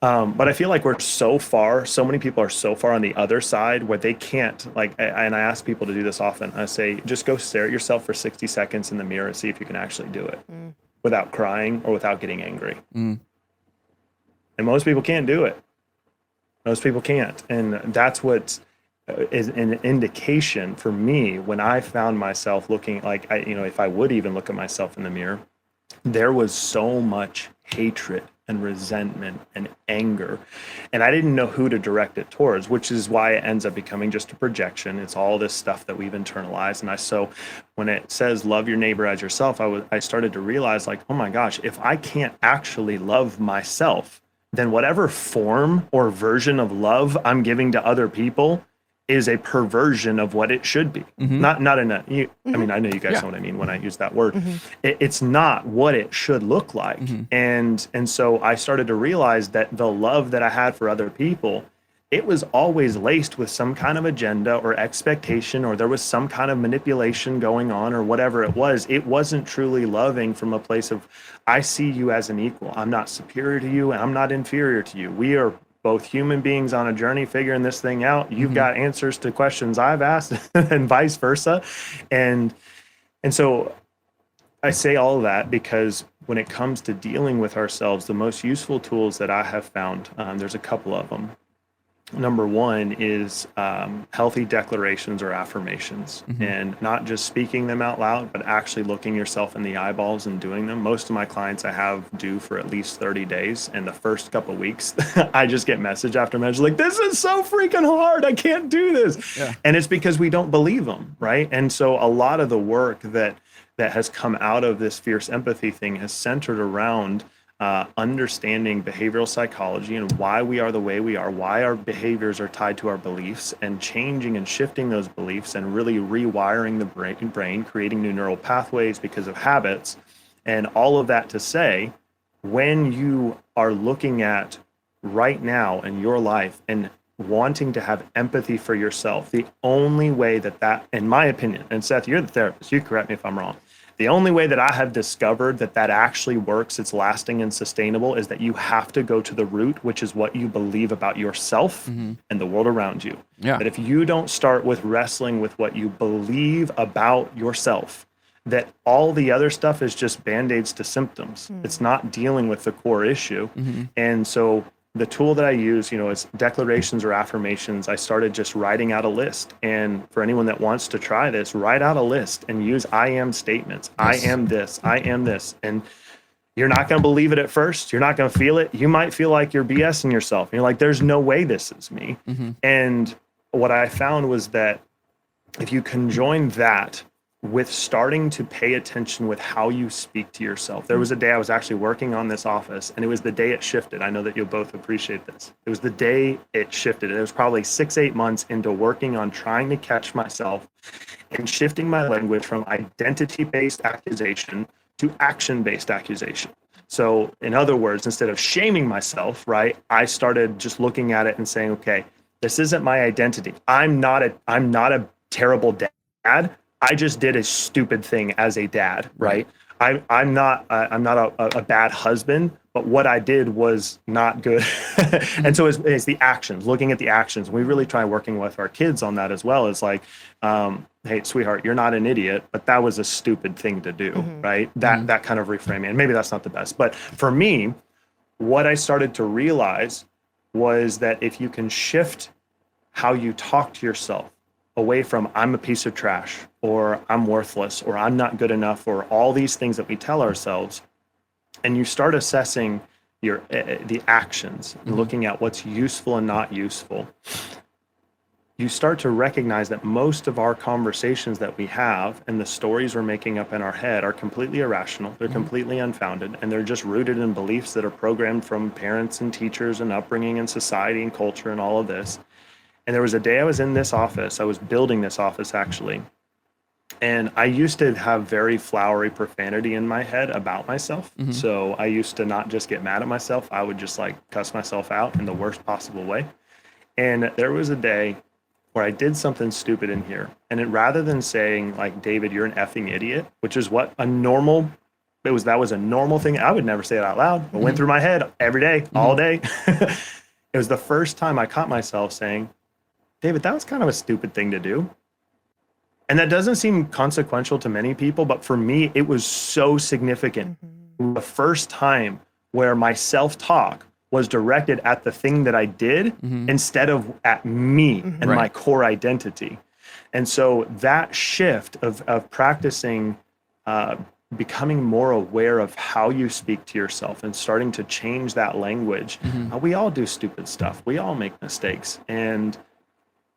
But I feel like so many people are so far on the other side where they can't, and I ask people to do this often. I say, just go stare at yourself for 60 seconds in the mirror and see if you can actually do it without crying or without getting angry. And most people can't do it. Most people can't. And that's what is an indication for me when I found myself looking if I would even look at myself in the mirror, there was so much hatred and resentment and anger. And I didn't know who to direct it towards, which is why it ends up becoming just a projection. It's all this stuff that we've internalized. And so when it says love your neighbor as yourself, I started to realize oh my gosh, if I can't actually love myself, then whatever form or version of love I'm giving to other people is a perversion of what it should be. Not in a, I mean, I know you guys know what I mean when I use that word. It's not what it should look like. And so I started to realize that the love that I had for other people, it was always laced with some kind of agenda or expectation, or there was some kind of manipulation going on or whatever it was. It wasn't truly loving from a place of, I see you as an equal. I'm not superior to you and I'm not inferior to you. We are both human beings on a journey figuring this thing out. You've got answers to questions I've asked and vice versa. And so I say all of that because when it comes to dealing with ourselves, the most useful tools that I have found, there's a couple of them. number one is healthy declarations or affirmations, and not just speaking them out loud, but actually looking yourself in the eyeballs and doing them. Most of my clients I have do for at least 30 days. And the first couple of weeks, I just get message after message like, this is so freaking hard. I can't do this. Yeah. And it's because we don't believe them, right? And so a lot of the work that has come out of this fierce empathy thing has centered around understanding behavioral psychology and why we are the way we are, why our behaviors are tied to our beliefs, and changing and shifting those beliefs and really rewiring the brain, creating new neural pathways because of habits. And all of that to say, when you are looking at right now in your life and wanting to have empathy for yourself, the only way that, in my opinion, and Seth, you're the therapist, you correct me if I'm wrong, the only way that I have discovered that actually works, it's lasting and sustainable, is that you have to go to the root, which is what you believe about yourself and the world around you. Yeah. That if you don't start with wrestling with what you believe about yourself, that all the other stuff is just band-aids to symptoms. It's not dealing with the core issue. And so the tool that I use, is declarations or affirmations. I started just writing out a list. And for anyone that wants to try this, write out a list and use I am statements. Yes. I am this, I am this. And you're not going to believe it at first. You're not going to feel it. You might feel like you're BSing yourself. And you're like, there's no way this is me. And what I found was that if you conjoin that with starting to pay attention with how you speak to yourself. There was a day I was actually working on this office, and it was the day it shifted. I know that you'll both appreciate this. It was the day it shifted. It was probably 6-8 months into working on trying to catch myself and shifting my language from identity-based accusation to action-based accusation. So in other words, instead of shaming myself, right, I started just looking at it and saying, okay, this isn't my identity. I'm not a terrible dad. I just did a stupid thing as a dad, right? I'm not a bad husband, but what I did was not good. And so it's the actions, looking at the actions. We really try working with our kids on that as well. It's like, hey, sweetheart, you're not an idiot, but that was a stupid thing to do, right? That kind of reframing. And maybe that's not the best. But for me, what I started to realize was that if you can shift how you talk to yourself, away from I'm a piece of trash, or I'm worthless, or I'm not good enough, or all these things that we tell ourselves, and you start assessing your the actions and looking at what's useful and not useful, you start to recognize that most of our conversations that we have and the stories we're making up in our head are completely irrational. They're completely unfounded, and they're just rooted in beliefs that are programmed from parents and teachers and upbringing and society and culture and all of this. And there was a day I was in this office, I was building this office actually, and I used to have very flowery profanity in my head about myself. So I used to not just get mad at myself, I would just like cuss myself out in the worst possible way. And there was a day where I did something stupid in here. And rather than saying like, David, you're an effing idiot, which is what that was a normal thing. I would never say it out loud. It went through my head every day, all day. It was the first time I caught myself saying, David, that was kind of a stupid thing to do. And that doesn't seem consequential to many people, but for me, it was so significant. The first time where my self-talk was directed at the thing that I did instead of at me and my core identity. And so that shift of practicing becoming more aware of how you speak to yourself and starting to change that language. We all do stupid stuff. We all make mistakes. And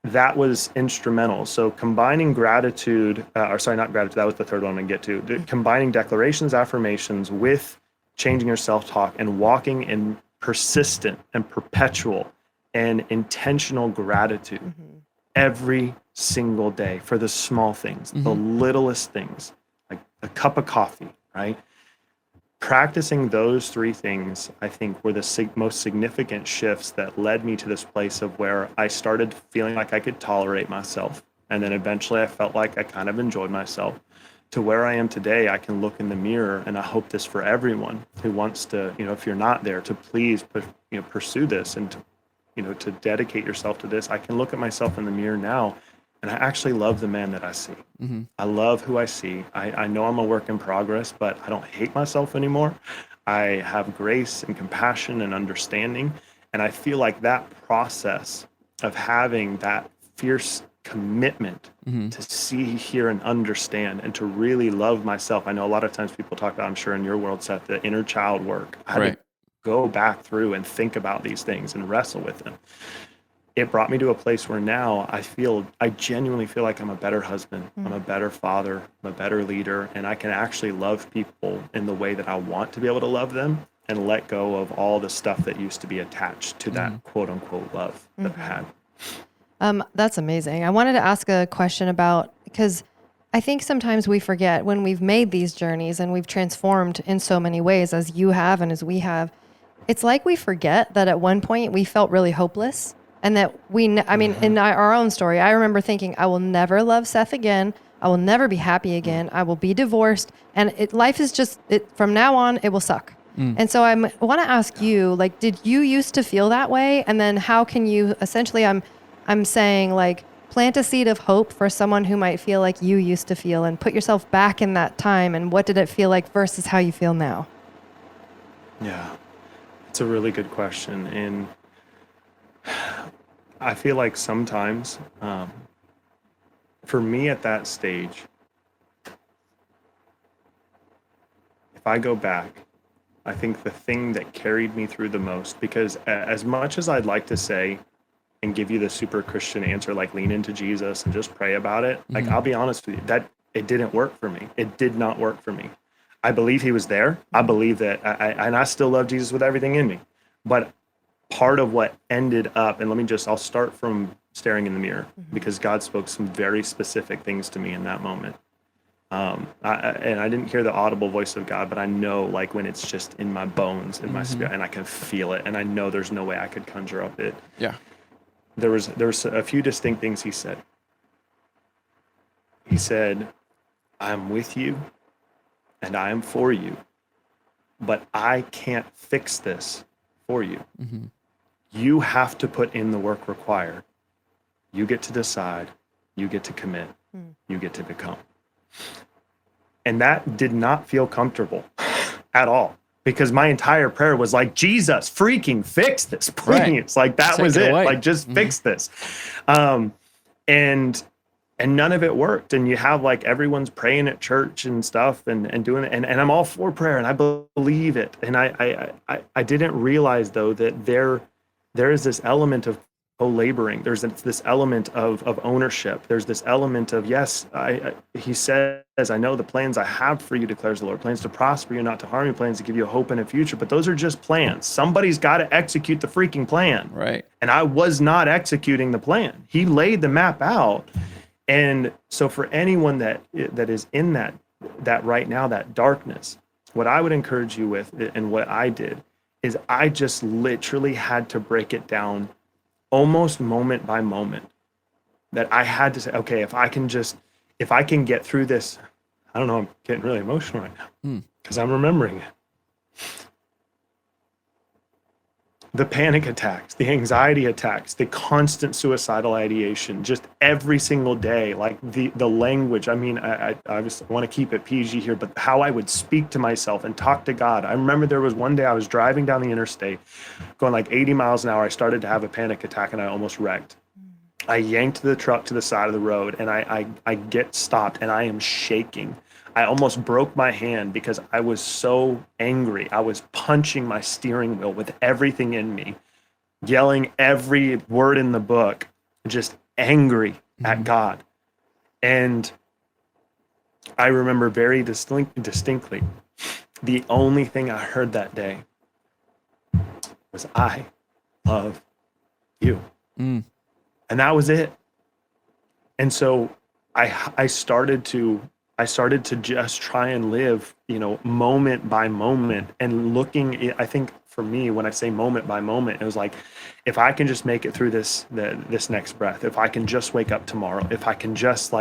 that was instrumental. So combining gratitude, not gratitude, that was the third one I'm gonna get to. Combining declarations, affirmations with changing your self-talk and walking in persistent and perpetual and intentional gratitude every single day for the small things, the littlest things, like a cup of coffee, right? Practicing those three things, I think, were the most significant shifts that led me to this place of where I started feeling like I could tolerate myself. And then eventually I felt like I kind of enjoyed myself. To where I am today, I can look in the mirror, and I hope this for everyone who wants to, if you're not there, to please pursue this and to dedicate yourself to this. I can look at myself in the mirror now, and I actually love the man that I see. I love who I see. I know I'm a work in progress, but I don't hate myself anymore. I have grace and compassion and understanding. And I feel like that process of having that fierce commitment to see, hear, and understand, and to really love myself. I know a lot of times people talk about, I'm sure in your world, Seth, the inner child work. I had to go back through and think about these things and wrestle with them. It brought me to a place where now I genuinely feel like I'm a better husband, I'm a better father, I'm a better leader, and I can actually love people in the way that I want to be able to love them, and let go of all the stuff that used to be attached to that quote unquote love that I had. That's amazing. I wanted to ask a question about, because I think sometimes we forget when we've made these journeys and we've transformed in so many ways, as you have and as we have, it's like we forget that at one point we felt really hopeless, and that in our own story, I remember thinking, I will never love Seth again. I will never be happy again. I will be divorced, and life is just, from now on, it will suck. And so I want to ask you, like, did you used to feel that way? And then how can you, essentially, I'm saying, like, plant a seed of hope for someone who might feel like you used to feel, and put yourself back in that time. And what did it feel like versus how you feel now? Yeah, it's a really good question. And I feel like sometimes, for me at that stage, if I go back, I think the thing that carried me through the most, because as much as I'd like to say and give you the super Christian answer, like lean into Jesus and just pray about it, like, I'll be honest with you, that it didn't work for me. It did not work for me. I believe he was there. I believe that I still love Jesus with everything in me. But part of what ended up, and I'll start from staring in the mirror, because God spoke some very specific things to me in that moment. And I didn't hear the audible voice of God, but I know, like, when it's just in my bones, in my spirit, and I can feel it, and I know there's no way I could conjure up it. Yeah. There was a few distinct things he said. He said, I'm with you and I am for you, but I can't fix this for you. You have to put in the work required. You get to decide, you get to commit, you get to become. And that did not feel comfortable at all, because my entire prayer was like, Jesus, freaking fix this, please. Like, that was it. Like, just fix this. And none of it worked. And you have, like, everyone's praying at church and stuff and doing it. And I'm all for prayer, and I believe it. And I didn't realize, though, that there is this element of co-laboring. There's this element of ownership. There's this element of, yes, he says, I know the plans I have for you, declares the Lord, plans to prosper you, not to harm you, plans to give you a hope and a future. But those are just plans. Somebody's got to execute the freaking plan. Right. And I was not executing the plan. He laid the map out. And so for anyone that is in that right now, that darkness, what I would encourage you with, and what I did, is I just literally had to break it down almost moment by moment. That I had to say, okay, if I can get through this, I don't know, I'm getting really emotional right now because I'm remembering it. The panic attacks, the anxiety attacks, the constant suicidal ideation, just every single day, like the language. I mean, I just want to keep it PG here, but how I would speak to myself and talk to God. I remember there was one day I was driving down the interstate, going like 80 miles an hour. I started to have a panic attack and I almost wrecked. I yanked the truck to the side of the road, and I get stopped, and I am shaking. I almost broke my hand because I was so angry. I was punching my steering wheel with everything in me, yelling every word in the book, just angry at God. And I remember very distinctly, the only thing I heard that day was, I love you. And that was it. And so I started to just try and live, moment by moment, and looking, I think for me, when I say moment by moment, it was like, if I can just make it through this next breath, if I can just wake up tomorrow, if I can just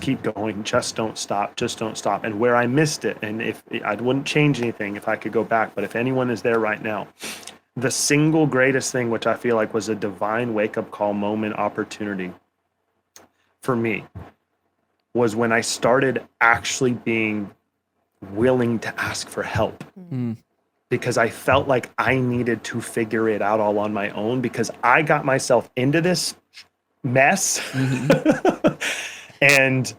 keep going, just don't stop. And where I missed it, and if I wouldn't change anything if I could go back, but if anyone is there right now, the single greatest thing, which I feel like was a divine wake-up call moment opportunity for me, was when I started actually being willing to ask for help. because I felt like I needed to figure it out all on my own because I got myself into this mess. And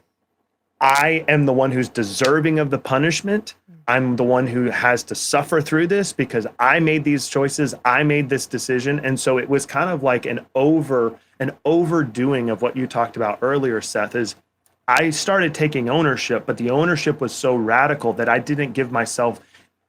I am the one who's deserving of the punishment. I'm the one who has to suffer through this because I made these choices. I made this decision. And so it was kind of like an overdoing of what you talked about earlier, Seth, is I started taking ownership, but the ownership was so radical that I didn't give myself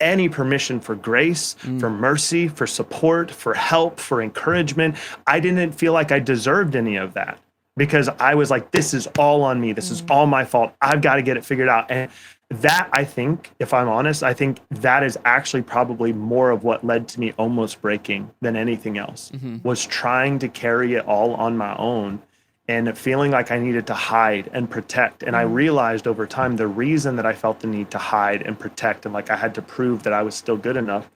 any permission for grace, for mercy, for support, for help, for encouragement. I didn't feel like I deserved any of that because I was like, this is all on me. This is all my fault. I've got to get it figured out. And that, I think, if I'm honest, I think that is actually probably more of what led to me almost breaking than anything else, was trying to carry it all on my own and feeling like I needed to hide and protect. And I realized over time, the reason that I felt the need to hide and protect and like I had to prove that I was still good enough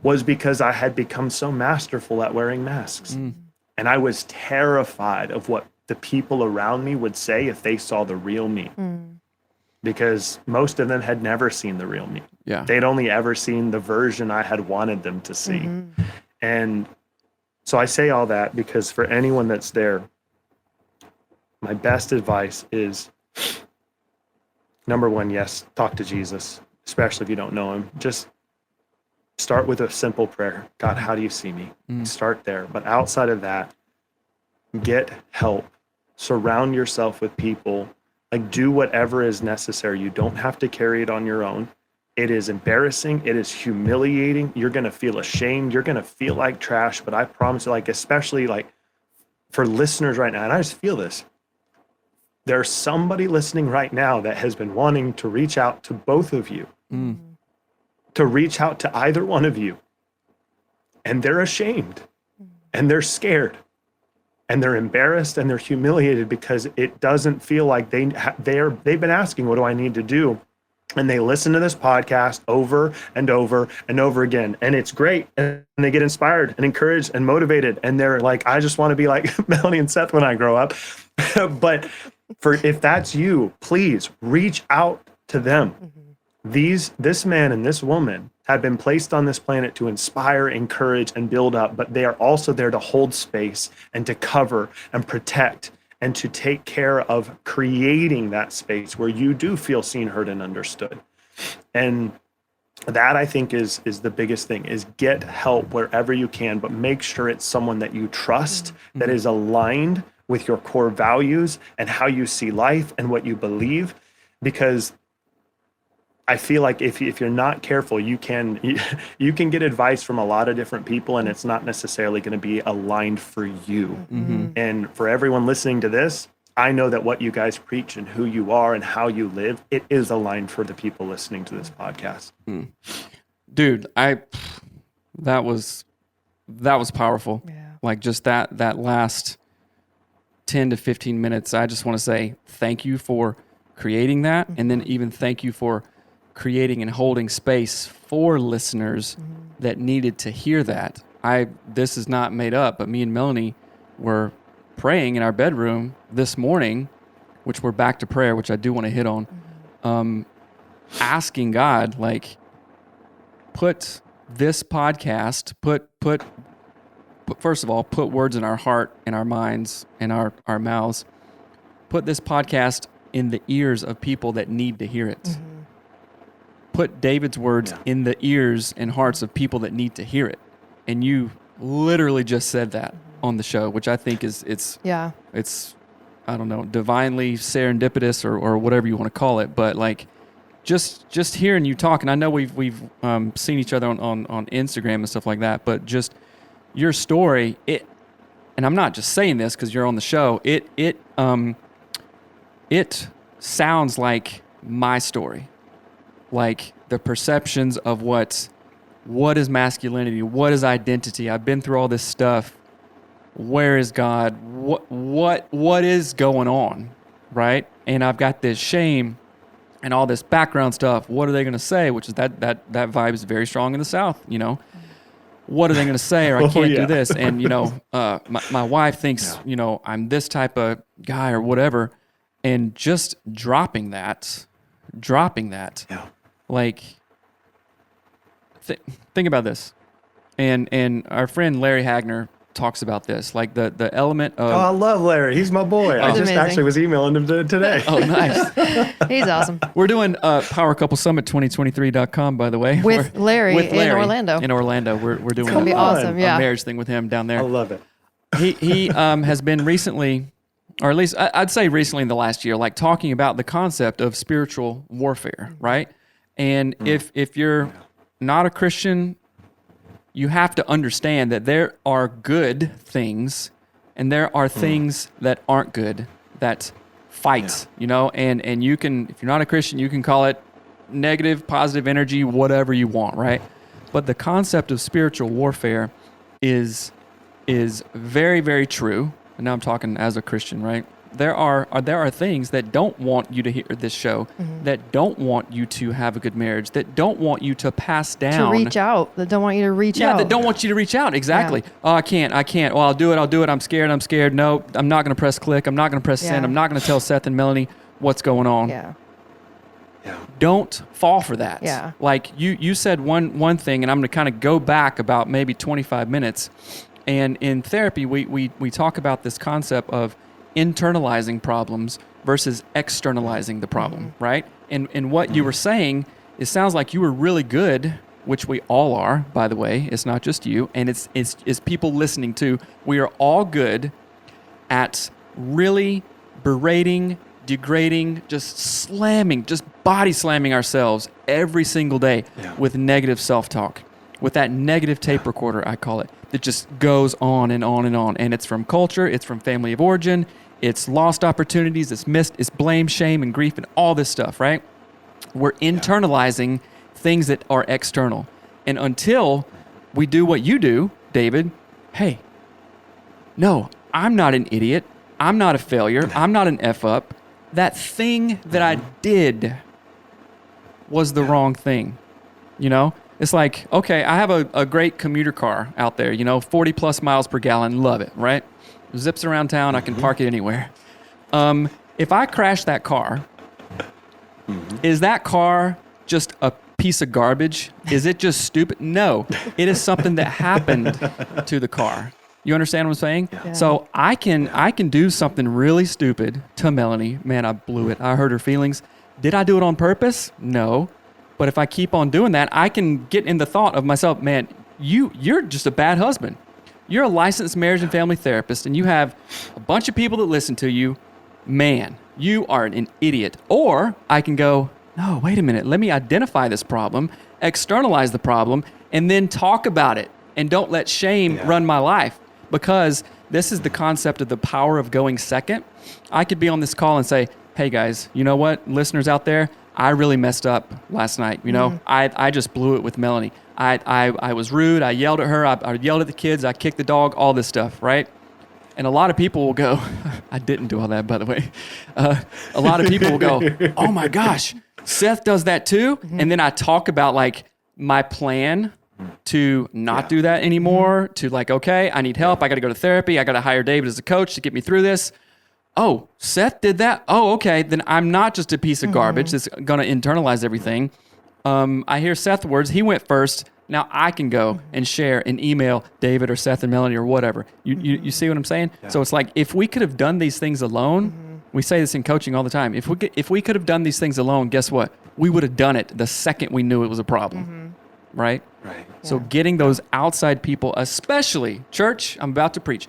was because I had become so masterful at wearing masks. And I was terrified of what the people around me would say if they saw the real me. Because most of them had never seen the real me. Yeah. They'd only ever seen the version I had wanted them to see. And so I say all that because for anyone that's there, my best advice is, number one, yes, talk to Jesus, especially if you don't know him. Just start with a simple prayer. God, how do you see me? Start there. But outside of that, get help. Surround yourself with people. Like, do whatever is necessary. You don't have to carry it on your own. It is embarrassing. It is humiliating. You're going to feel ashamed. You're going to feel like trash. But I promise you, like, especially like for listeners right now, and I just feel this, there's somebody listening right now that has been wanting to reach out to both of you, to reach out to either one of you. And they're ashamed and they're scared. And they're embarrassed and they're humiliated because it doesn't feel like they've been asking, what do I need to do? And they listen to this podcast over and over and over again. And it's great. And they get inspired and encouraged and motivated. And they're like, I just want to be like Melanie and Seth when I grow up. But if that's you, please reach out to them. This man and this woman have been placed on this planet to inspire, encourage, and build up, but they are also there to hold space and to cover and protect and to take care of creating that space where you do feel seen, heard, and understood. And that, I think, is the biggest thing, is get help wherever you can, but make sure it's someone that you trust, that is aligned with your core values and how you see life and what you believe. Because I feel like if you're not careful, you can get advice from a lot of different people, and it's not necessarily going to be aligned for you. And for everyone listening to this, I know that what you guys preach and who you are and how you live, it is aligned for the people listening to this podcast. Dude, that was powerful. Yeah. Like just that last 10 to 15 minutes, I just want to say thank you for creating that, and then even thank you for creating and holding space for listeners that needed to hear that. This is not made up, but me and Melanie were praying in our bedroom this morning, which we're back to prayer, which I do want to hit on, asking God, like, put this podcast, put first of all, put words in our heart and our minds and our mouths, put this podcast in the ears of people that need to hear it. Put David's words in the ears and hearts of people that need to hear it. And you literally just said that on the show, which I think it's I don't know, divinely serendipitous or whatever you want to call it. But like just hearing you talk, and I know we've seen each other on Instagram and stuff like that, but just your story, and I'm not just saying this because you're on the show, it sounds like my story. Like the perceptions of what is masculinity, what is identity. I've been through all this stuff. Where is God? What is going on, right? And I've got this shame and all this background stuff. What are they going to say? Which is that vibe is very strong in the South, you know. What are they going to say? Or I can't do this. And, you know, my wife thinks, you know, I'm this type of guy or whatever. And just dropping that. Like, think about this, and our friend Larry Hagner talks about this, like the element of. Oh, I love Larry. He's my boy. I just amazing. actually was emailing him today. Oh, nice. He's awesome. We're doing Power Couple Summit 2023.com, by the way. With Larry in Orlando. In Orlando, we're doing It's gonna be awesome. a Yeah. marriage thing with him down there. I love it. He has been recently, or at least I'd say recently in the last year, like talking about the concept of spiritual warfare, right? And if you're not a Christian, you have to understand that there are good things and there are things that aren't good that fight, you know, and you can, if you're not a Christian, you can call it negative, positive energy, whatever you want, right? But the concept of spiritual warfare is very, very true. And now I'm talking as a Christian, right? There are things that don't want you to hear this show, that don't want you to have a good marriage, that don't want you to pass down. To reach out. That don't want you to reach out. Yeah, that don't want you to reach out. Exactly. Yeah. Oh, I can't. Well, I'll do it. I'm scared. No, I'm not going to press click. I'm not going to press send. I'm not going to tell Seth and Melanie what's going on. Yeah. Don't fall for that. Yeah. Like you said one thing, and I'm going to kind of go back about maybe 25 minutes. And in therapy, we talk about this concept of internalizing problems versus externalizing the problem, right? And what you were saying, it sounds like you were really good, which we all are, by the way. It's not just you, and it's people listening too. We are all good at really berating, degrading, just body slamming ourselves every single day with negative self-talk, with that negative tape recorder, I call it, that just goes on and on and on. And it's from culture, it's from family of origin, it's lost opportunities, it's blame, shame, and grief, and all this stuff, right? We're internalizing things that are external. And until we do what you do, David, hey, no, I'm not an idiot. I'm not a failure. I'm not an F up. That thing that I did was the wrong thing, you know? It's like, okay, I have a great commuter car out there, 40 plus miles per gallon. Love it, right? Zips around town. I can park it anywhere. If I crash that car, is that car just a piece of garbage? Is it just stupid? No, it is something that happened to the car. You understand what I'm saying? Yeah. So I can do something really stupid to Melanie. Man, I blew it. I hurt her feelings. Did I do it on purpose? No. But if I keep on doing that, I can get in the thought of myself, man, you're just a bad husband. You're a licensed marriage and family therapist, and you have a bunch of people that listen to you. Man, you are an idiot. Or I can go, no, wait a minute. Let me identify this problem, externalize the problem, and then talk about it. And don't let shame run my life. Because this is the concept of the power of going second. I could be on this call and say, hey guys, you know what? Listeners out there, I really messed up last night. I just blew it with Melanie. I was rude. I yelled at her. I yelled at the kids. I kicked the dog, all this stuff, right? And a lot of people will go, I didn't do all that, by the way. A lot of people will go, oh my gosh, Seth does that too? And then I talk about like my plan to not do that anymore, to like, okay, I need help. I got to go to therapy. I got to hire David as a coach to get me through this. Oh, Seth did that? Oh, okay. Then I'm not just a piece of garbage that's going to internalize everything. I hear Seth's words. He went first. Now I can go and share and email David or Seth and Melanie or whatever. You see what I'm saying? Yeah. So it's like, if we could have done these things alone, we say this in coaching all the time. If we could have done these things alone, guess what? We would have done it the second we knew it was a problem. Right? Right. So getting those outside people, especially church, I'm about to preach.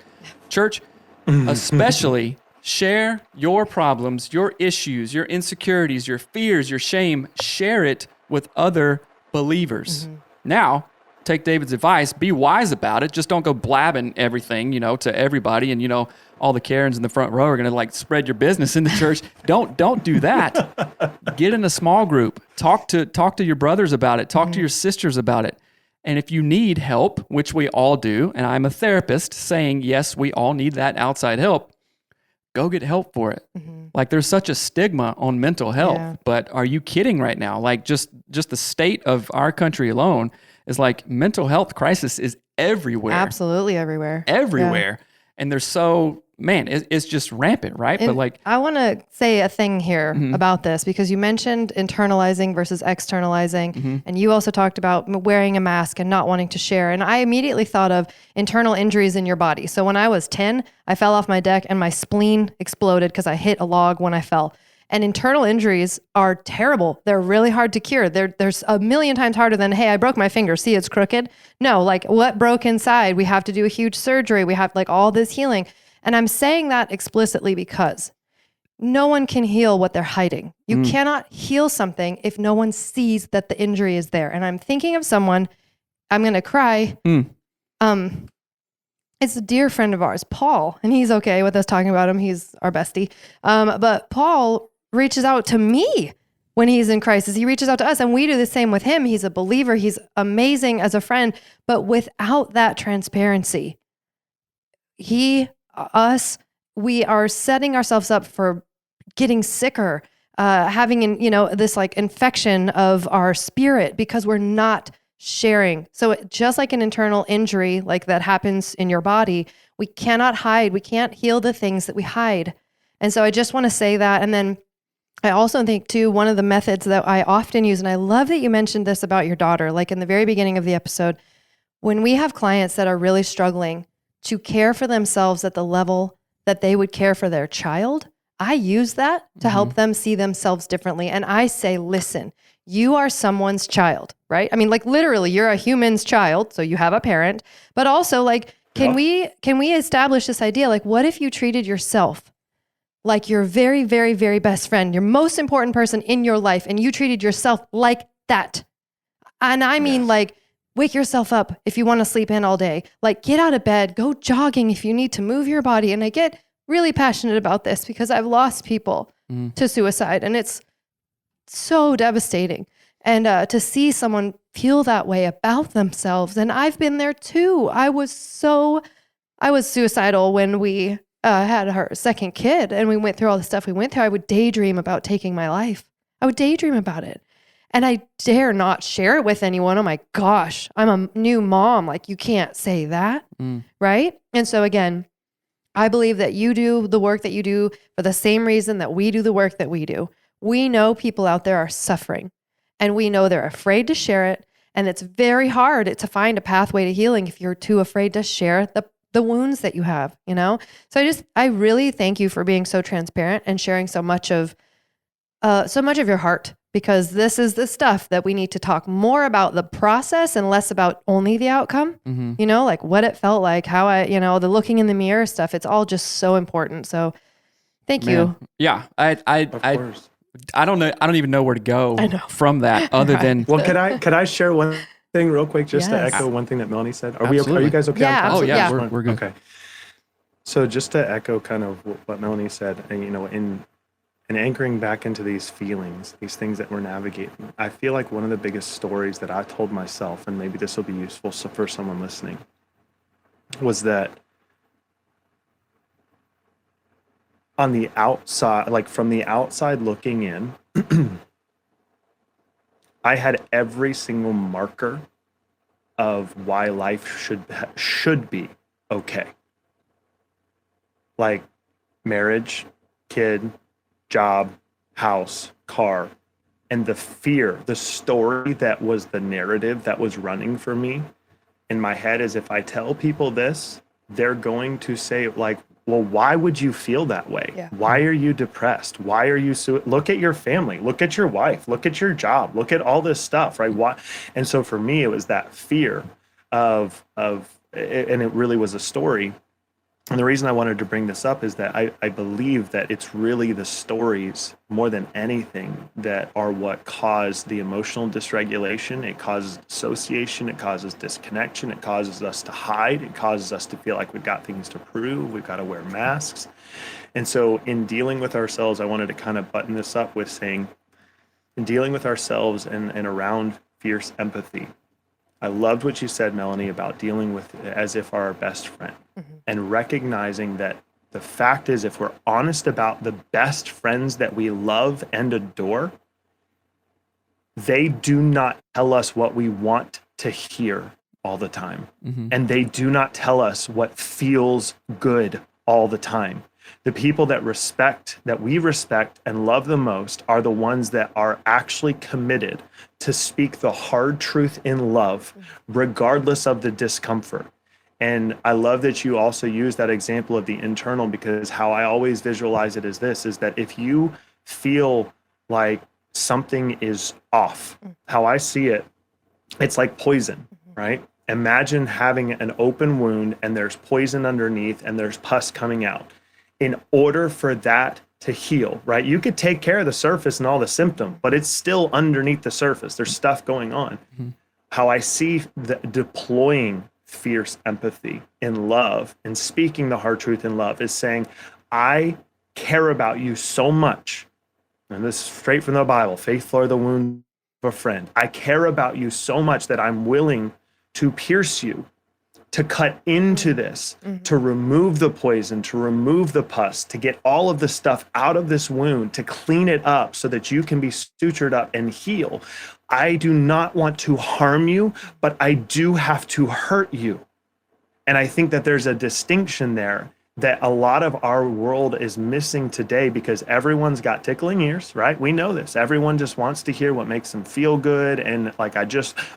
Church, especially share your problems, your issues, your insecurities, your fears, your shame. Share it with other believers. Now, take David's advice, be wise about it. Just don't go blabbing everything, to everybody. And, all the Karens in the front row are going to like spread your business in the church. Don't do that. Get in a small group. Talk to your brothers about it. Talk to your sisters about it. And if you need help, which we all do, and I'm a therapist saying, yes, we all need that outside help, go get help for it. Like there's such a stigma on mental health, but are you kidding right now? Like just the state of our country alone is like mental health crisis is everywhere. Absolutely everywhere. Everywhere. And there's so man, it's just rampant, right? And but like, I want to say a thing here about this, because you mentioned internalizing versus externalizing. And you also talked about wearing a mask and not wanting to share. And I immediately thought of internal injuries in your body. So when I was 10, I fell off my deck and my spleen exploded because I hit a log when I fell. And internal injuries are terrible. They're really hard to cure. There's a million times harder than, hey, I broke my finger. See, it's crooked. No, like what broke inside? We have to do a huge surgery. We have like all this healing. And I'm saying that explicitly because no one can heal what they're hiding. You cannot heal something if no one sees that the injury is there. And I'm thinking of someone, I'm going to cry. It's a dear friend of ours, Paul, and he's okay with us talking about him. He's our bestie. But Paul reaches out to me when he's in crisis. He reaches out to us, and we do the same with him. He's a believer. He's amazing as a friend. But without that transparency, we are setting ourselves up for getting sicker, having this like infection of our spirit because we're not sharing. So just like an internal injury, like that happens in your body, we cannot hide. We can't heal the things that we hide. And so I just want to say that. And then I also think too, one of the methods that I often use, and I love that you mentioned this about your daughter, like in the very beginning of the episode, when we have clients that are really struggling to care for themselves at the level that they would care for their child, I use that to help them see themselves differently. And I say, listen, you are someone's child, right? I mean, like literally you're a human's child. So you have a parent, but also like, can we establish this idea? Like, what if you treated yourself like your very, very, very best friend, your most important person in your life, and you treated yourself like that? And I mean, like, wake yourself up if you want to sleep in all day. Like, get out of bed, go jogging if you need to move your body. And I get really passionate about this because I've lost people to suicide, and it's so devastating. And to see someone feel that way about themselves, and I've been there too. I was suicidal when we had our second kid, and we went through all the stuff we went through. I would daydream about taking my life. I would daydream about it. And I dare not share it with anyone. Oh my gosh, I'm a new mom. Like, you can't say that, right? And so again, I believe that you do the work that you do for the same reason that we do the work that we do. We know people out there are suffering, and we know they're afraid to share it. And it's very hard to find a pathway to healing if you're too afraid to share the wounds that you have, you know? So I really thank you for being so transparent and sharing so much of your heart, because this is the stuff that we need to talk more about, the process and less about only the outcome, you know, like what it felt like, how the looking in the mirror stuff. It's all just so important. So thank you. Yeah. I don't know. I don't even know where to go from that other than. Well, could I share one thing real quick, just to echo one thing that Melanie said? Are you guys okay? Yeah. Oh yeah, yeah. we're good. Okay. So just to echo kind of what Melanie said, and in anchoring back into these feelings, these things that we're navigating, I feel like one of the biggest stories that I told myself, and maybe this will be useful for someone listening, was that on the outside, like from the outside looking in, I had every single marker of why life should be okay. Like marriage, kid, job, house, car, and the fear, the story that was the narrative that was running for me in my head is, if I tell people this, they're going to say like, well, why would you feel that way? Yeah. Why are you depressed? Why are you look at your family, look at your wife, look at your job, look at all this stuff, right? Why? And so for me, it was that fear of, and it really was a story. And the reason I wanted to bring this up is that I believe that it's really the stories more than anything that are what cause the emotional dysregulation. It causes dissociation. It causes disconnection. It causes us to hide. It causes us to feel like we've got things to prove. We've got to wear masks. And so in dealing with ourselves, I wanted to kind of button this up with saying, in dealing with ourselves and around fierce empathy, I loved what you said, Melanie, about dealing with it as if our best friend, and recognizing that the fact is, if we're honest about the best friends that we love and adore, they do not tell us what we want to hear all the time. And they do not tell us what feels good all the time. The people that we respect and love the most are the ones that are actually committed to speak the hard truth in love, regardless of the discomfort. And I love that you also use that example of the internal, because how I always visualize it is this, is that if you feel like something is off, how I see it, it's like poison, right? Imagine having an open wound and there's poison underneath and there's pus coming out. In order for that to heal, right? You could take care of the surface and all the symptom, but it's still underneath the surface. There's stuff going on. How I see the deploying fierce empathy in love and speaking the hard truth in love is saying, I care about you so much. And this is straight from the Bible, faithful are the wounds of a friend. I care about you so much that I'm willing to pierce you, to cut into this, to remove the poison, to remove the pus, to get all of the stuff out of this wound, to clean it up so that you can be sutured up and heal. I do not want to harm you, but I do have to hurt you. And I think that there's a distinction there that a lot of our world is missing today, because everyone's got tickling ears, right? We know this. Everyone just wants to hear what makes them feel good. And like,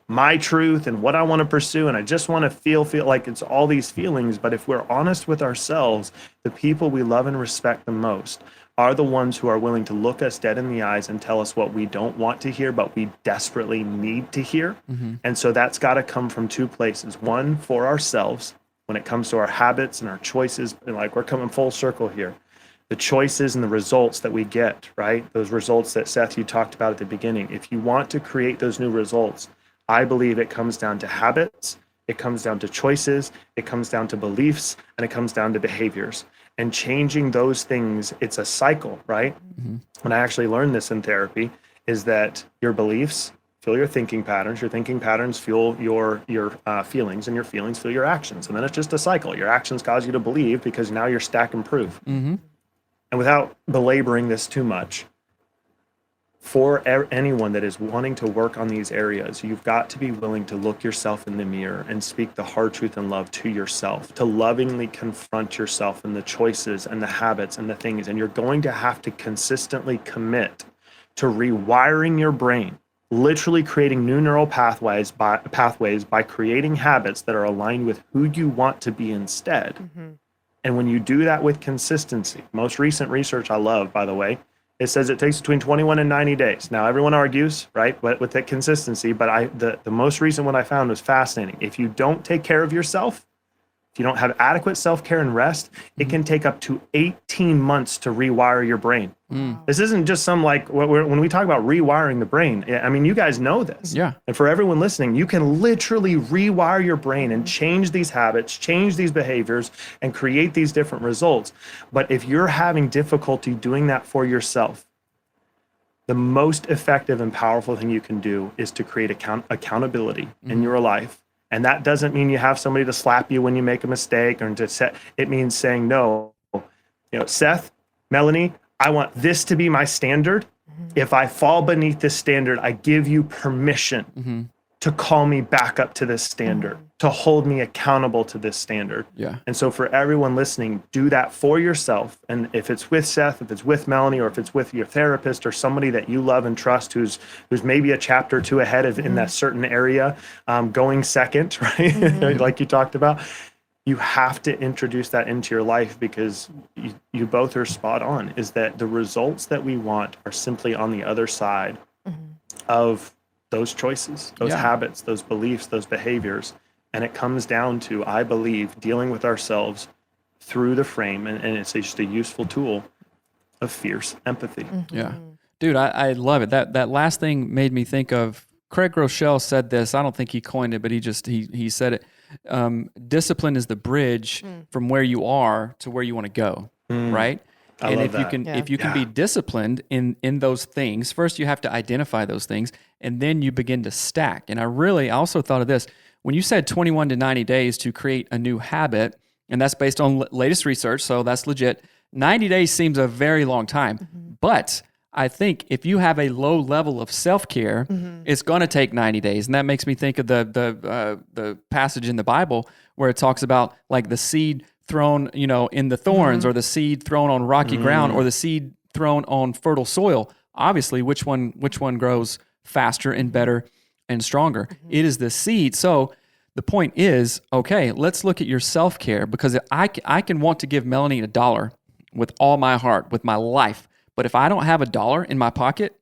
my truth and what I want to pursue. And I just want to feel like it's all these feelings. But if we're honest with ourselves, the people we love and respect the most are the ones who are willing to look us dead in the eyes and tell us what we don't want to hear, but we desperately need to hear. And so that's got to come from two places. One, for ourselves, when it comes to our habits and our choices, and like we're coming full circle here, the choices and the results that we get, right? Those results that Seth, you talked about at the beginning. If you want to create those new results, I believe it comes down to habits, it comes down to choices, it comes down to beliefs, and it comes down to behaviors. And changing those things, it's a cycle, right? When I actually learned this in therapy, is that your beliefs fuel your thinking patterns fuel your feelings, and your feelings fuel your actions. And then it's just a cycle. Your actions cause you to believe, because now you're stack and proof. And without belaboring this too much, for anyone that is wanting to work on these areas, you've got to be willing to look yourself in the mirror and speak the hard truth and love to yourself, to lovingly confront yourself and the choices and the habits and the things. And you're going to have to consistently commit to rewiring your brain, literally creating new neural pathways by creating habits that are aligned with who you want to be instead. And when you do that with consistency, most recent research I love, by the way, it says it takes between 21 and 90 days. Now, everyone argues, right, with that consistency, but the most recent one I found was fascinating. If you don't take care of yourself, if you don't have adequate self-care and rest, it can take up to 18 months to rewire your brain. This isn't just some when we talk about rewiring the brain, I mean, you guys know this. Yeah. And for everyone listening, you can literally rewire your brain and change these habits, change these behaviors, and create these different results. But if you're having difficulty doing that for yourself, the most effective and powerful thing you can do is to create accountability in your life. And that doesn't mean you have somebody to slap you when you make a mistake, or it means saying, no, Seth, Melanie, I want this to be my standard. If I fall beneath this standard, I give you permission to call me back up to this standard, to hold me accountable to this standard. Yeah. And so for everyone listening, do that for yourself. And if it's with Seth, if it's with Melanie, or if it's with your therapist or somebody that you love and trust, who's maybe a chapter or two ahead of in that certain area, going second, right? Like you talked about, you have to introduce that into your life, because you both are spot on, is that the results that we want are simply on the other side of those choices, those habits, those beliefs, those behaviors. And it comes down to, I believe, dealing with ourselves through the frame, and it's just a useful tool of fierce empathy. Yeah. Dude, I love it. That last thing made me think of, Craig Rochelle said this. I don't think he coined it, but he said it. Discipline is the bridge from where you are to where you want to go, right? And if you can be disciplined in those things, first you have to identify those things, and then you begin to stack. And I also thought of this. When you said 21 to 90 days to create a new habit, and that's based on latest research, so that's legit, 90 days seems a very long time. But I think if you have a low level of self-care, it's going to take 90 days. And that makes me think of the passage in the Bible where it talks about like the seed thrown, in the thorns, or the seed thrown on rocky ground, or the seed thrown on fertile soil. Obviously, which one grows faster and better and stronger? It is the seed. So the point is, okay, let's look at your self-care, because I can want to give Melanie $1 with all my heart, with my life. But if I don't have $1 in my pocket,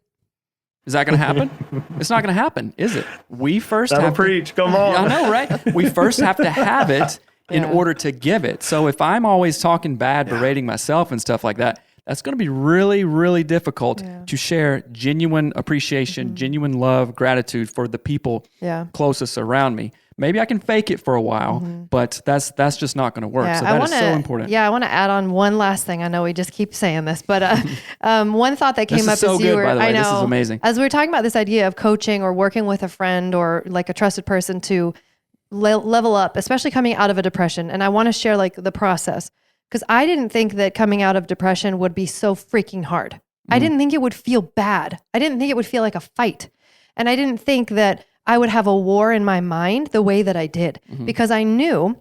is that going to happen? It's not going to happen, is it? We first That'll have preach. Come on. I know, right? We first have to have it in order to give it. So if I'm always talking bad, berating myself and stuff like that, that's going to be really, really difficult to share genuine appreciation, genuine love, gratitude for the people closest around me. Maybe I can fake it for a while, but that's just not going to work. So that is so important. Yeah, I want to add on one last thing. I know we just keep saying this, but one thought that came up so as you good, were, by the way. I know, This is amazing. As we were talking about this idea of coaching or working with a friend or like a trusted person to level up, especially coming out of a depression. And I want to share like the process, because I didn't think that coming out of depression would be so freaking hard. I didn't think it would feel bad. I didn't think it would feel like a fight. And I didn't think that I would have a war in my mind the way that I did, because I knew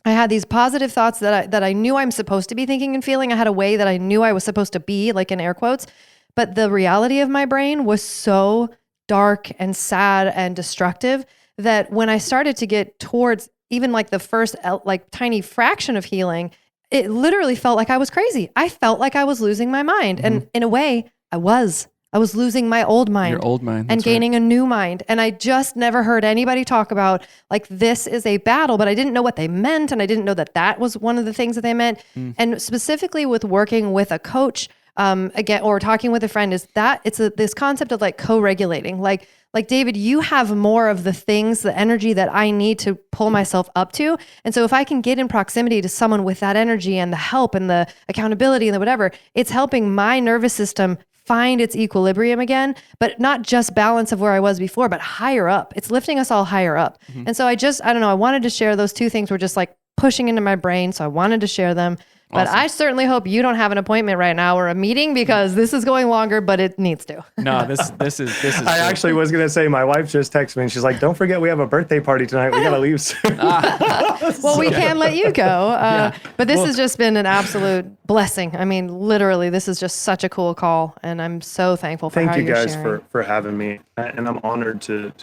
I had these positive thoughts that I knew I'm supposed to be thinking and feeling. I had a way that I knew I was supposed to be, like in air quotes, but the reality of my brain was so dark and sad and destructive that when I started to get towards even like the first like tiny fraction of healing, it literally felt like I was crazy. I felt like I was losing my mind. And in a way, I was losing my old mind. Your old mind. And gaining a new mind. And I just never heard anybody talk about like, this is a battle, but I didn't know what they meant. And I didn't know that that was one of the things that they meant. And specifically with working with a coach, again, or talking with a friend, is that it's this concept of like co-regulating. Like David, you have more of the things, the energy that I need to pull myself up to. And so if I can get in proximity to someone with that energy and the help and the accountability and the whatever, it's helping my nervous system find its equilibrium again, but not just balance of where I was before, but higher up. It's lifting us all higher up. And so I don't know, I wanted to share those two things were just like pushing into my brain. So I wanted to share them. But I certainly hope you don't have an appointment right now or a meeting, because this is going longer, but it needs to. No, this is. I actually was going to say, my wife just texted me and she's like, don't forget we have a birthday party tonight. We got to leave soon. Well, we can let you go. But this has just been an absolute blessing. I mean, literally, this is just such a cool call. And I'm so thankful for how you're sharing. Thank you guys for having me. And I'm honored to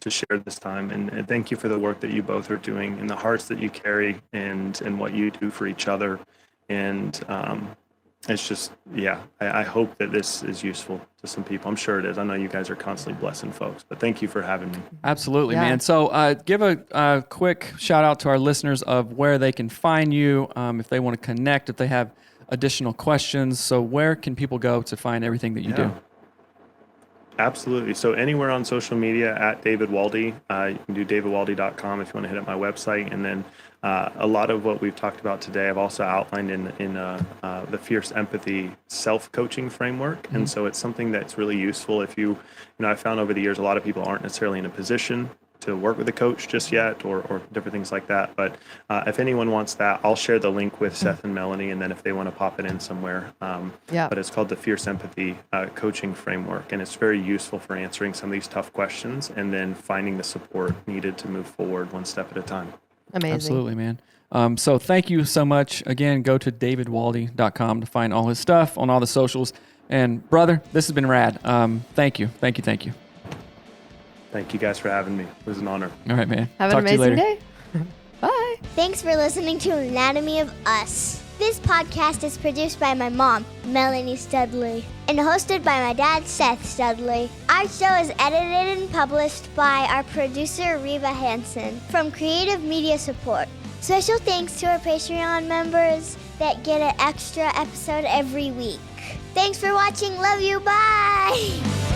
share this time. And thank you for the work that you both are doing and the hearts that you carry and what you do for each other. And it's just, I hope that this is useful to some people. I'm sure it is. I know you guys are constantly blessing folks, but thank you for having me. Absolutely, man. So give a quick shout out to our listeners of where they can find you, if they want to connect, if they have additional questions. So where can people go to find everything that you do? Absolutely. So anywhere on social media at David Waldy, you can do davidwaldy.com if you want to hit up my website. And then a lot of what we've talked about today, I've also outlined in the Fierce Empathy self-coaching framework. And so it's something that's really useful if I found over the years, a lot of people aren't necessarily in a position to work with a coach just yet or different things like that. But if anyone wants that, I'll share the link with Seth and Melanie, and then if they want to pop it in somewhere. But it's called the Fierce Empathy coaching framework, and it's very useful for answering some of these tough questions and then finding the support needed to move forward one step at a time. Amazing. Absolutely, man. So thank you so much. Again, go to davidwaldy.com to find all his stuff on all the socials. And brother, this has been rad. Thank you. Thank you guys for having me. It was an honor. All right, man. Have an amazing day. Bye. Thanks for listening to Anatomy of Us. This podcast is produced by my mom, Melanie Studley, and hosted by my dad, Seth Studley. Our show is edited and published by our producer, Reba Hansen, from Creative Media Support. Special thanks to our Patreon members that get an extra episode every week. Thanks for watching. Love you. Bye.